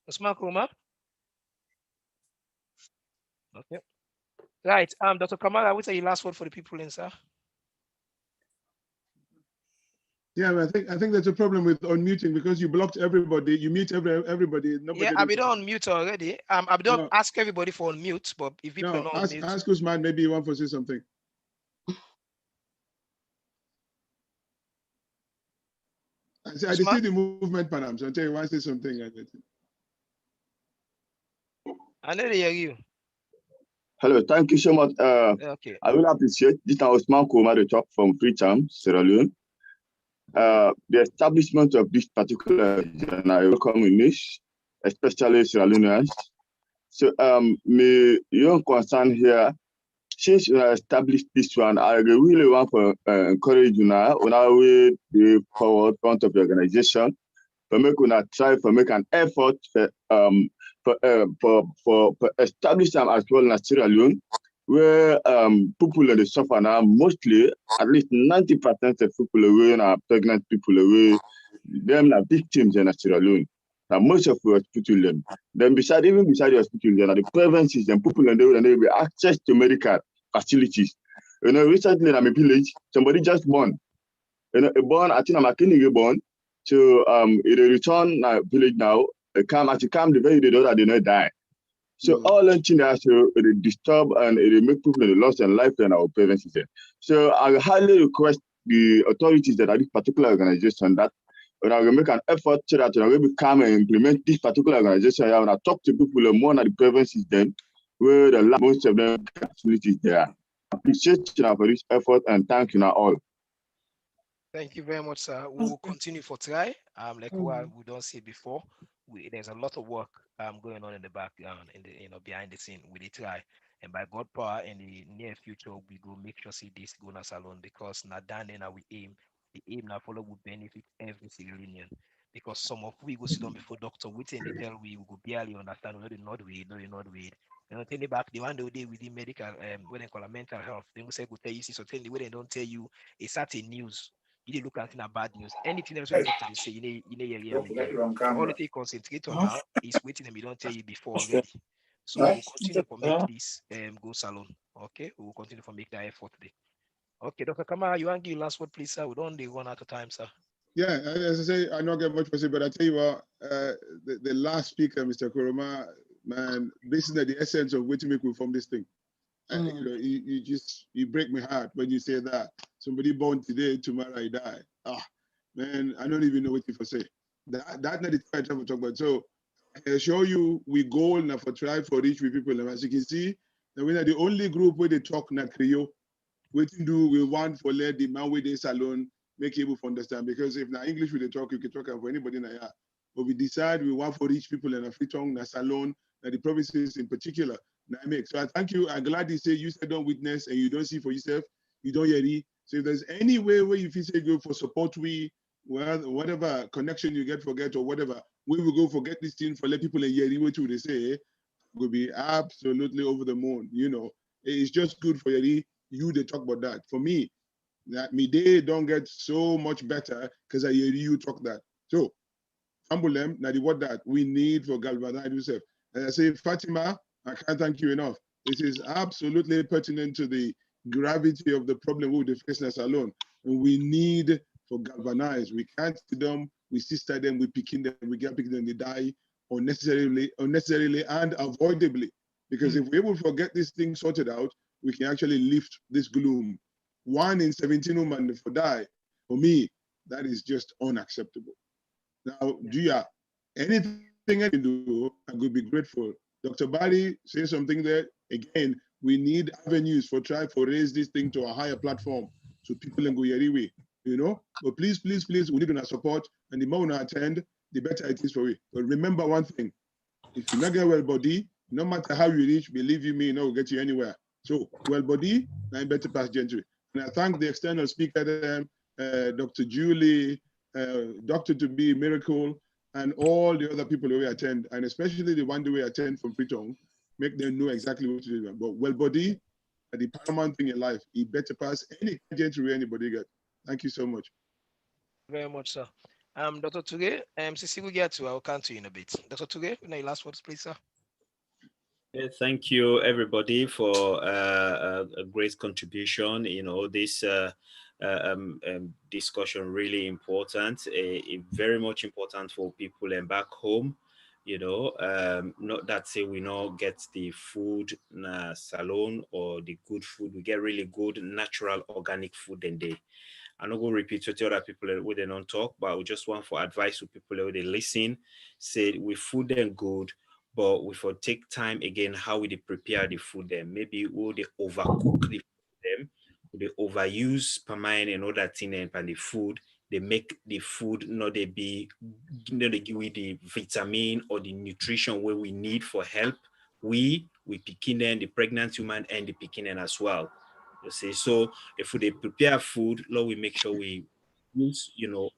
Usman Koroma. Okay. Right. Dr. Kamara, what's your last word for the people in, sir? Yeah, I think there's a problem with unmuting, because you blocked everybody. You mute everybody. Nobody. Yeah, I've been on mute already. I've done ask everybody for unmute, but if people are not on mute, ask Usman, maybe you want to say something. I see the movement, Panam. So I tell you, want to say something. I know they hear you. Hello, thank you so much. Okay. I will appreciate this. I was Koroma, the talk from Freetown, Sierra Leone. The establishment of this particular region, I welcome in this, especially Sierra Leoneans. So, my young concern here, since you established this one, I really want to encourage you now on our way forward front of the organization to make try to make an effort for establish them as well in Sierra Leone, where people in the suffer now, mostly at least 90% of people away are pregnant people away, them are victims in Sierra Leone. Now most of the hospital them. Then beside the hospital, there are the preventions and people in there with access to medical facilities. You know, recently in my village, somebody just born. You know, I think I'm a kid born. So it return village now, come the very day that they not die. So all that thing that it disturb and it make people lost their life and our parents there. So I highly request the authorities that are this particular organization that when I will make an effort so that I will come and implement this particular organization. I want to talk to people more than the provinces then, where the most of them facilities there. Appreciate you for this effort and thank you now all. Thank you very much, sir. We will continue for try. Like what we don't see before, there's a lot of work going on in the background, in the behind the scene. We did try, and by God power, in the near future, we will make sure see this go as alone because now then we aim. The aim now follow will benefit every single union because some of we go sit down before doctor waiting they tell we go barely understand no they not read. You know, tell you back the one day with the medical what they call mental health, they will say go tell you see so tell the way they don't tell you a certain news. You didn't look at bad news. Anything else the doctor they say, you know, all they concentrate on now is waiting and we don't tell you before already. So we'll continue to make this go salon. Okay, we'll continue to make that effort today. Okay, Dr. Kamara, you want to give last word, please, sir? We don't run out of time, sir. Yeah, as I say, I don't get much to say, but I tell you what, the last speaker, Mr. Koroma, man, this is the essence of what to make we form this thing. You know, you break my heart when you say that. Somebody born today, tomorrow I die. Man, I don't even know what to say. That's not the thing I try to talk about. So I assure you, we go now for try for reach with people. And as you can see, we are the only group where they talk na Krio. What to do, we want for let the man with this alone make able to understand. Because if now English with the talk, you can talk for anybody in here. But we decide we want for reach people in a free tongue, na salon, na the provinces in particular. So I thank you. I'm glad you say you said don't witness and you don't see for yourself, you don't hear it. So if there's any way where you feel say go for support, whatever connection you get, forget or whatever, we will go forget this thing for let people hear what they say, will be absolutely over the moon. You know, it's just good for you they talk about that. For me, that me they don't get so much better because I hear you talk that. So humble them, now the word that we need for galvanize yourself. And I say, Fatima, I can't thank you enough. This is absolutely pertinent to the gravity of the problem with the faceless alone. And we need for galvanize. We can't see them, we sister them, we picking them, we get picking them, they die unnecessarily and avoidably. Because if we're able to get this thing sorted out, we can actually lift this gloom. 1 in 17 women for die. For me, that is just unacceptable. Now, Gia, anything I can do, I could be grateful. Dr. Bari says something there. Again, we need avenues for try for raise this thing to a higher platform so people can go your way, you know? But please, please, please, we need our support. And the more we attend, the better it is for we. But remember one thing, if you not get Wẹll Bɔdi, no matter how you reach, believe you me, no will get you anywhere. So Wẹll Bɔdi, now better pass Gentri. And I thank the external speaker, Dr. Julie, Dr. To be Miracle, and all the other people who we attend, and especially the one that we attend from Freetown, make them know exactly what to do. But Wẹll Bɔdi, the paramount thing in life, he better pass any Gentri anybody get. Thank you so much. Very much, sir. Dr. Ture, Sisi will get to our country in a bit. Dr. Ture, your last words, please, sir. Thank you, everybody, for a great contribution. You know, this discussion really important, very much important for people and back home. You know, not that say we not get the food in a salon or the good food. We get really good natural organic food in there. I'm not going to repeat what the other people where they don't talk, but we just want for advice to people where they listen, say we food them good, but we for take time again how we prepare the food them. Maybe we they overcook the food them, they overuse permine and other thing and the food. They make the food not they be, they give we the vitamin or the nutrition where we need for help. We picking them, the pregnant woman and the picking them as well. You see, so if we prepare food, Lord, we make sure we use,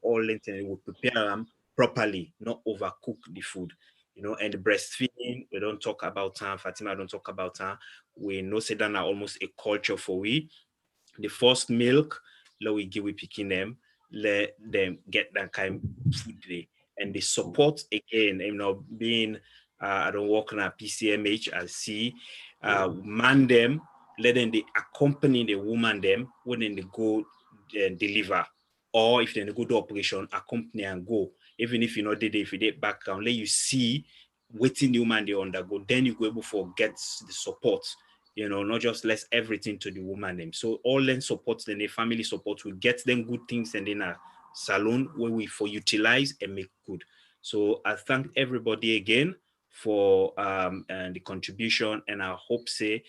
all length and we prepare them properly, not overcook the food. And the breastfeeding, we don't talk about time. Fatima don't talk about time. We know say that now almost a culture for we. The first milk, we give we picking them, let them get that kind of food day. And the support again, being I don't work on a PCMH, I see man them, let them they accompany the woman them when they go deliver. Or if they go to operation, accompany and go. Even if you're not there, if you did background, let you see waiting the woman they undergo, then you go able to get the support. Not just less everything to the woman them. So all them support, then the family support will get them good things and in a salon where we for utilize and make good. So I thank everybody again for and the contribution, and I hope say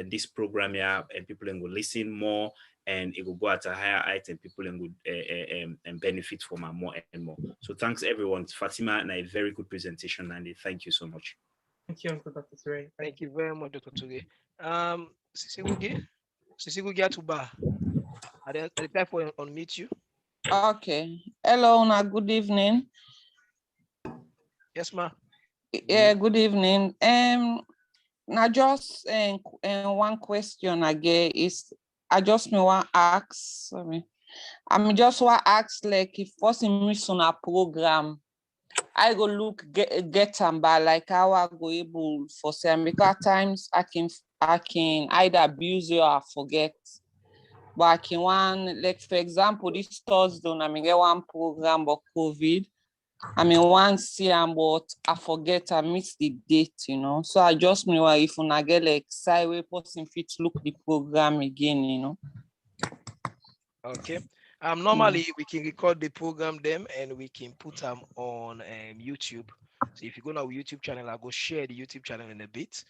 this program here and people will listen more and it will go at a higher height and people would and benefit from it more and more. So thanks everyone. Fatima, and a very good presentation, Andy. Thank you so much. Thank you, Uncle Dr. Ture. Thank you very much, Dr. Ture. Sisigugi Atuba, I apply for unmute you. Okay. Hello, good evening. Yes, ma. Yeah, good evening. Now just one question again is I just want to ask. Sorry, I'm just want to ask like if person miss on a program, I go look get them by like how I go able for some because at times I can either abuse you or forget. But I can one like for example this Thursday I mean get one program about COVID. I mean one see but I forget I miss the date, So I just know if I get like sideway person fit look the program again, Okay. Normally we can record the program them and we can put them on YouTube. So if you go to our YouTube channel, I'll go share the YouTube channel in a bit.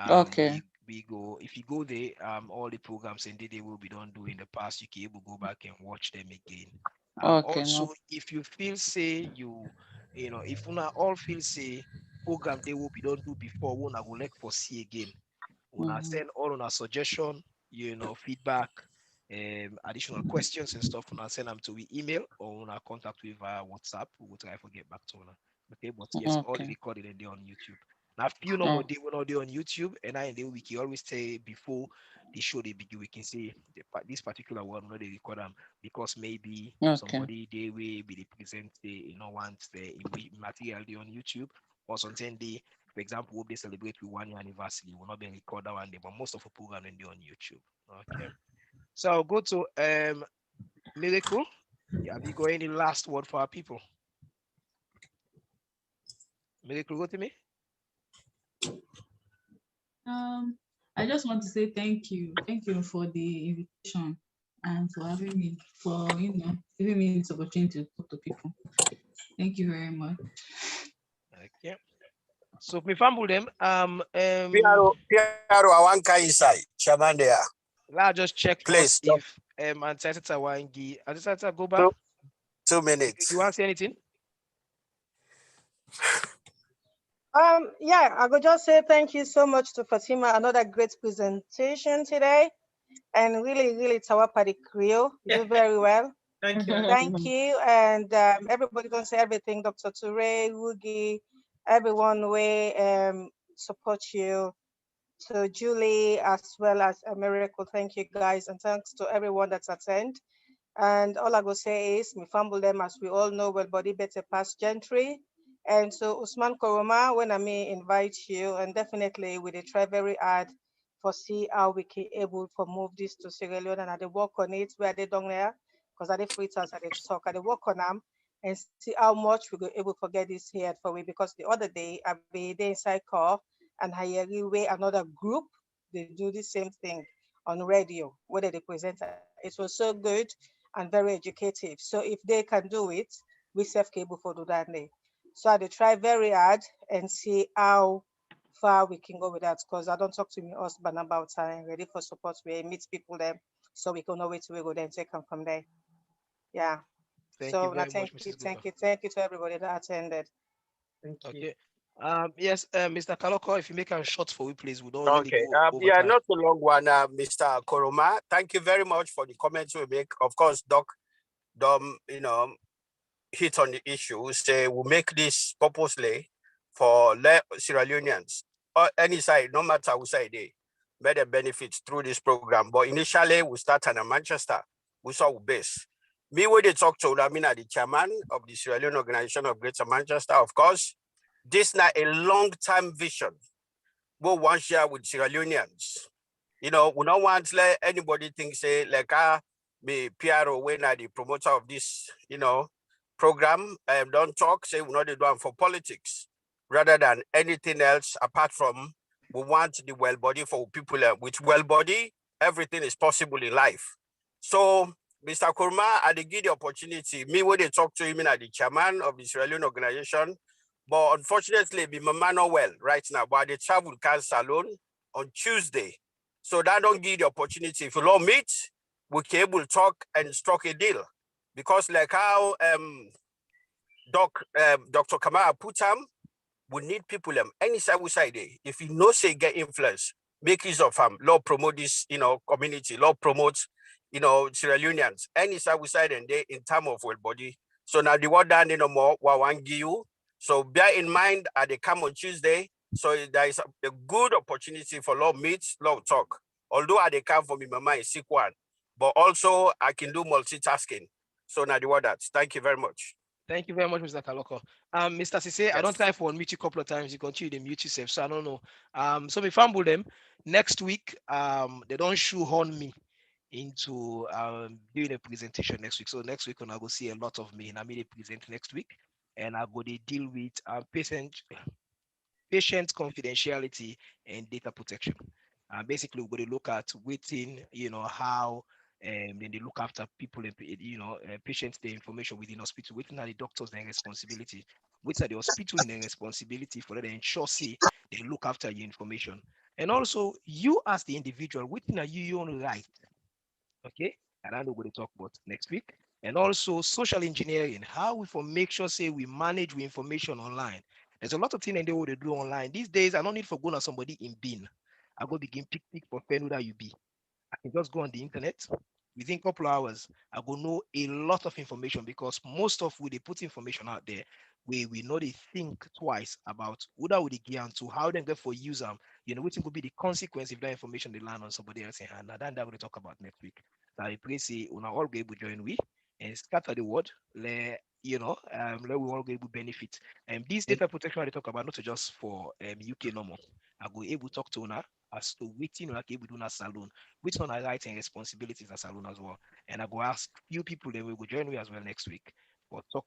Okay. We go if you go there, all the programs indeed they will be done do in the past. You can able go back and watch them again. Okay. Also, if you feel say if you not all feel say program they will be done do before, we go like for see again. We'll send all on our suggestion, feedback. Additional questions and stuff, and I'll send them to we email or on our contact with WhatsApp. We will try to get back to them. Okay, but yes, all the recorded and they on YouTube. Now, if you know what they will not do on YouTube, and we can always say before the show they begin, we can say this particular one, they record them because maybe somebody they will be the present, they want the material they on YouTube or something they. For example, we'll be celebrate with 1 year anniversary. We'll not be record that one day, but most of the program they on YouTube. Okay. So I'll go to Miracle. Have you got any last word for our people? Miracle, go to me. I just want to say thank you. Thank you for the invitation and for having me, for giving me this opportunity to talk to people. Thank you very much. Okay. So me fumble them. Piaro, I want to inside. Shaman there. I'll just check please if Antitata Wangi. Antitata go back. 2 minutes. You want to say anything? Yeah, I could just say thank you so much to Fatima. Another great presentation today. And really, really Tawapadi Krio. You do very well. Thank you. Thank you. And everybody don't say everything. Dr. Ture, Wugi, everyone will support you. To Julie as well as a Miracle. Thank you guys. And thanks to everyone that's attend. And all I go say is me fumble them as we all know Wεll Bɔdi Bεttεh past Gentri. And so Usman Koroma, when I may invite you, and definitely we will try very hard for see how we can able to move this to Sierra Leone, and I work on it where they don't there because I free us at the talk. I work on them and see how much we go able to get this here for we, because the other day I be there inside car and I way another group, they do the same thing on radio where they present. It was so good. and very educative. So if they can do it, we self-capable for do that. So I try very hard and see how far we can go with that, because I don't talk to my husband about time ready for support. We meet people there, so we can know where to go, then take them from there. Yeah. Thank so you very thank much, you, Mrs. thank Goga. you to everybody that attended. Thank you. Okay. Yes, Mr. Kaloko, if you make a short for we, please, we don't really Okay. go over Yeah, time. not a long one, Mr. Koroma. Thank you very much for the comments we make. Of course, Doc, hit on the issue. Say we make this purposely for Sierra Leoneans or any side, no matter which side they may the benefits through this program. But initially, we started in Manchester. We saw base. Me, when they talk to, I mean, the chairman of the Sierra Leone Organization of Greater Manchester, of course, this now a long-term vision. We want share with Sierra Leoneans. We don't want to let anybody think, say, like, me, PRO, when I the promoter of this, program, don't talk, say, we're not the one for politics, rather than anything else apart from we want the Wεll Bɔdi for people. With Wεll Bɔdi, everything is possible in life. So, Mr. Koroma, I did give the opportunity. Me, when they talk to him, the chairman of the Sierra Leone organization, but unfortunately, my man not well right now, but they travel cancer alone on Tuesday. So that don't give the opportunity. If you don't meet, we can able to talk and struck a deal. Because like how Dr. Kamara put we need people any side we side there. If you know say get influence, make use of law promote this, community, law promote, Sierra Leoneans, any side we side and they in terms of Wεll Bɔdi. So now the word done no more one give you. So bear in mind they come on Tuesday. So there is a good opportunity for law meet, law talk. Although they come for me, mama is sick one, but also I can do multitasking. So now the word that. Thank you very much. Thank you very much, Mr. Kaloko. Mr. Sise, yes. I don't try for unmute you a couple of times. You continue to mute yourself, so I don't know. So we fumble them next week. They don't shoehorn me into doing a presentation next week. So next week, when I go see a lot of me, and I may present next week, and I go to deal with patient confidentiality and data protection. Basically, we're going to look at within, how then they look after people, patients, the information within hospital, within the doctors, their responsibility, which are the hospital in their responsibility for that they ensure say they look after your information. And also you as the individual, within a your own right. Okay, and I know what to talk about next week. And also social engineering, how we for make sure say we manage with information online. There's a lot of things they want to do online these days. I don't need for going to somebody in bin. I go begin pick for pen that you be. I can just go on the internet. Within a couple of hours, I go know a lot of information, because most of they put information out there, we know they think twice about who that would get to how they get for use them. What could be the consequence if that information they land on somebody else's hand. Now that we'll talk about next week. So I pray say we all be able to join we and scatter the word. Let we all be able to benefit. And this data protection I talk about not just for UK normal. I go able to talk to una as to waiting like able to do a salon, which one I write and responsibilities as salon as well. And I go ask few people that will go join me as well next week. But talk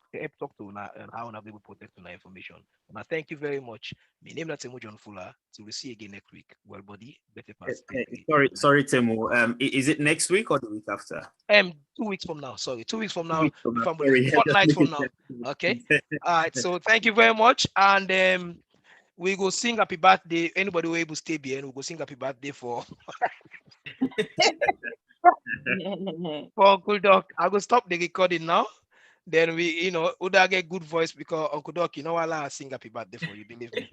to una and how una be able to protect una information. And I thank you very much. My name is Temu John Fuller. Till we see you again next week. Wεll Bɔdi Bεttεh pass. Sorry, Temu. Is it next week or the week after? 2 weeks from now. Sorry, 2 weeks from now. Fortnight from now. Okay. All right. So thank you very much. And we go sing happy birthday. Anybody who able to stay behind, we go sing happy birthday for for Uncle Doc. I go stop the recording now. Then we, Uda get good voice because Uncle Doc, I sing happy birthday for you. Believe me.